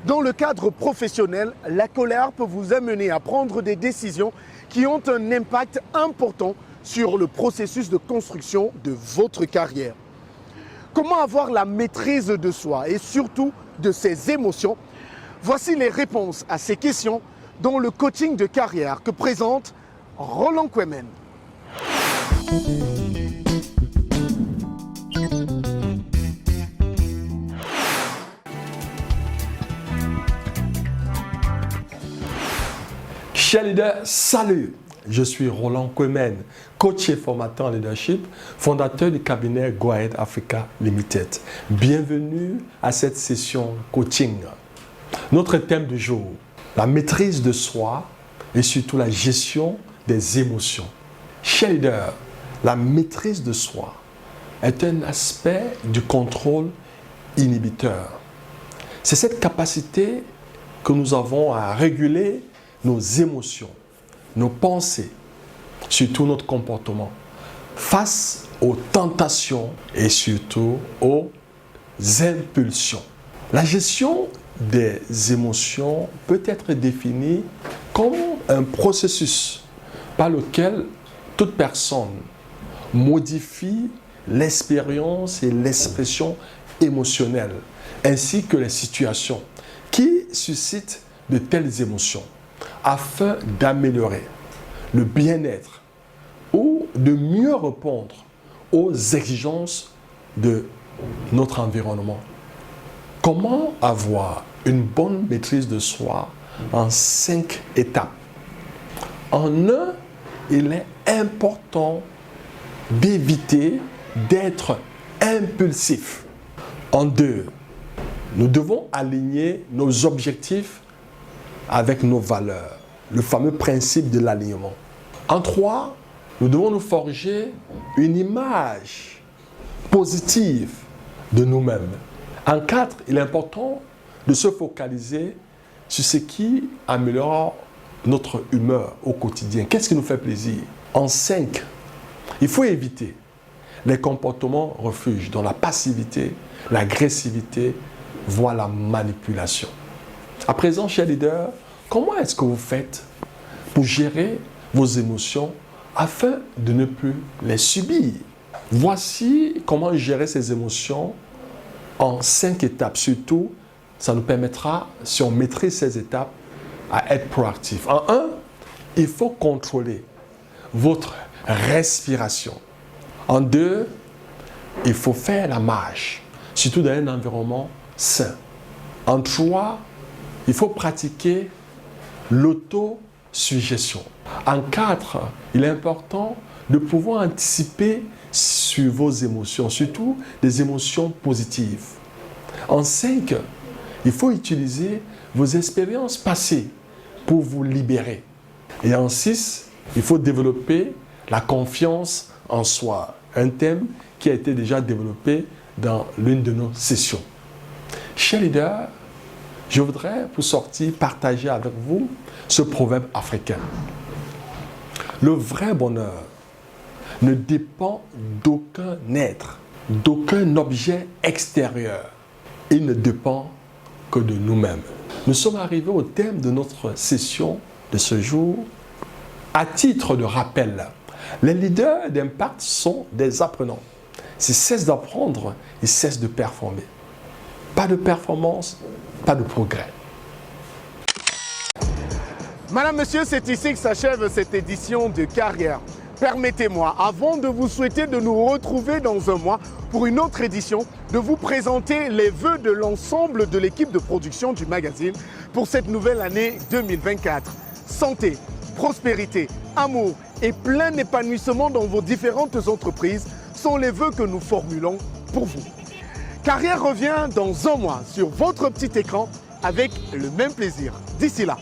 dans le cadre professionnel, la colère peut vous amener à prendre des décisions qui ont un impact important sur le processus de construction de votre carrière. Comment avoir la maîtrise de soi et surtout de ses émotions? Voici les réponses à ces questions dans le coaching de carrière que présente Roland Kwemen. Chers leaders, salut! Je suis Roland Kwemen, coach et formateur en leadership, fondateur du cabinet Go Ahead Africa Limited. Bienvenue à cette session coaching. Notre thème du jour, la maîtrise de soi et surtout la gestion des émotions. Chers leaders, la maîtrise de soi est un aspect du contrôle inhibiteur. C'est cette capacité que nous avons à réguler nos émotions, nos pensées, surtout notre comportement, face aux tentations et surtout aux impulsions. La gestion des émotions peut être définie comme un processus par lequel toute personne modifie l'expérience et l'expression émotionnelle, ainsi que les situations qui suscitent de telles émotions, afin d'améliorer le bien-être ou de mieux répondre aux exigences de notre environnement. Comment avoir une bonne maîtrise de soi en 5 étapes? En 1, il est important d'éviter d'être impulsif. En 2, nous devons aligner nos objectifs avec nos valeurs, le fameux principe de l'alignement. En 3, nous devons nous forger une image positive de nous-mêmes. En 4, il est important de se focaliser sur ce qui améliore notre humeur au quotidien. Qu'est-ce qui nous fait plaisir? En 5, il faut éviter les comportements refuges, dont la passivité, l'agressivité, voire la manipulation. À présent, chers leaders, comment est-ce que vous faites pour gérer vos émotions afin de ne plus les subir? Voici comment gérer ces émotions en 5 étapes. Surtout, ça nous permettra, si on maîtrise ces étapes, à être proactif. En 1, il faut contrôler votre respiration. En 2, il faut faire la marche, surtout dans un environnement sain. En 3, il faut pratiquer l'autosuggestion. En 4, il est important de pouvoir anticiper sur vos émotions, surtout des émotions positives. En 5, il faut utiliser vos expériences passées pour vous libérer. Et en 6, il faut développer la confiance en soi, un thème qui a été déjà développé dans l'une de nos sessions. Chers leaders, je voudrais pour sortir partager avec vous ce proverbe africain. Le vrai bonheur ne dépend d'aucun être, d'aucun objet extérieur. Il ne dépend que de nous-mêmes. Nous sommes arrivés au thème de notre session de ce jour. À titre de rappel, les leaders d'impact sont des apprenants. S'ils cessent d'apprendre, ils cessent de performer. Pas de performance, pas de progrès. Madame, monsieur, c'est ici que s'achève cette édition de Carrière. Permettez-moi, avant de vous souhaiter de nous retrouver dans un mois pour une autre édition, de vous présenter les vœux de l'ensemble de l'équipe de production du magazine pour cette nouvelle année 2024. Santé, prospérité, amour et plein épanouissement dans vos différentes entreprises sont les vœux que nous formulons pour vous. Carrière revient dans un mois sur votre petit écran avec le même plaisir. D'ici là,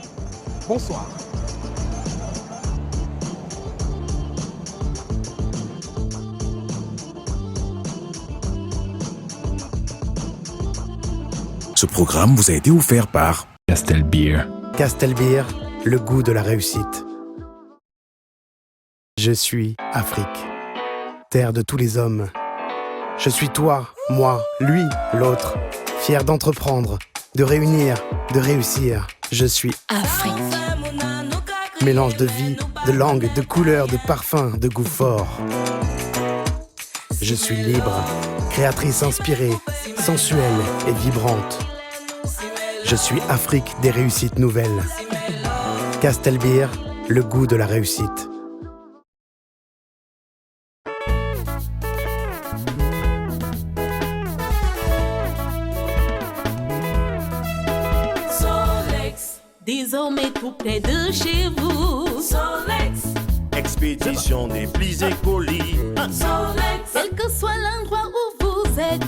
bonsoir. Ce programme vous a été offert par Castel Beer. Castel Beer, le goût de la réussite. Je suis Afrique, terre de tous les hommes. Je suis toi, moi, lui, l'autre, fier d'entreprendre, de réunir, de réussir. Je suis Afrique. mélange de vie, de langue, de couleurs, de parfums, de goût fort. Je suis libre, créatrice inspirée, sensuelle et vibrante. Je suis Afrique des réussites nouvelles. Castel Beer, le goût de la réussite. Solex, désormais tout près de chez vous. Solex, Expédition des plis et colis. Solex, quel que soit l'endroit où vous êtes.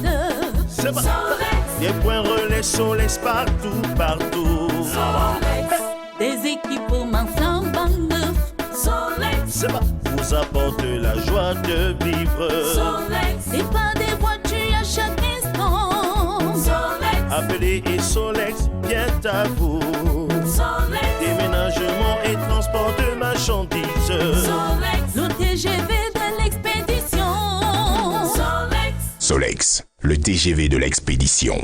C'est pas. Solex, Des points relais Solex partout, partout. Solex, des équipements flambant neufs. Solex, C'est pas. Vous apporte la joie de vivre. Solex, départ des voitures à chaque instant. Solex, Appelez et Solex vient à vous. Solex, Déménagement et transport de marchandises. Solex, le TGV de l'expédition. Solex, Solex, le TGV de l'expédition.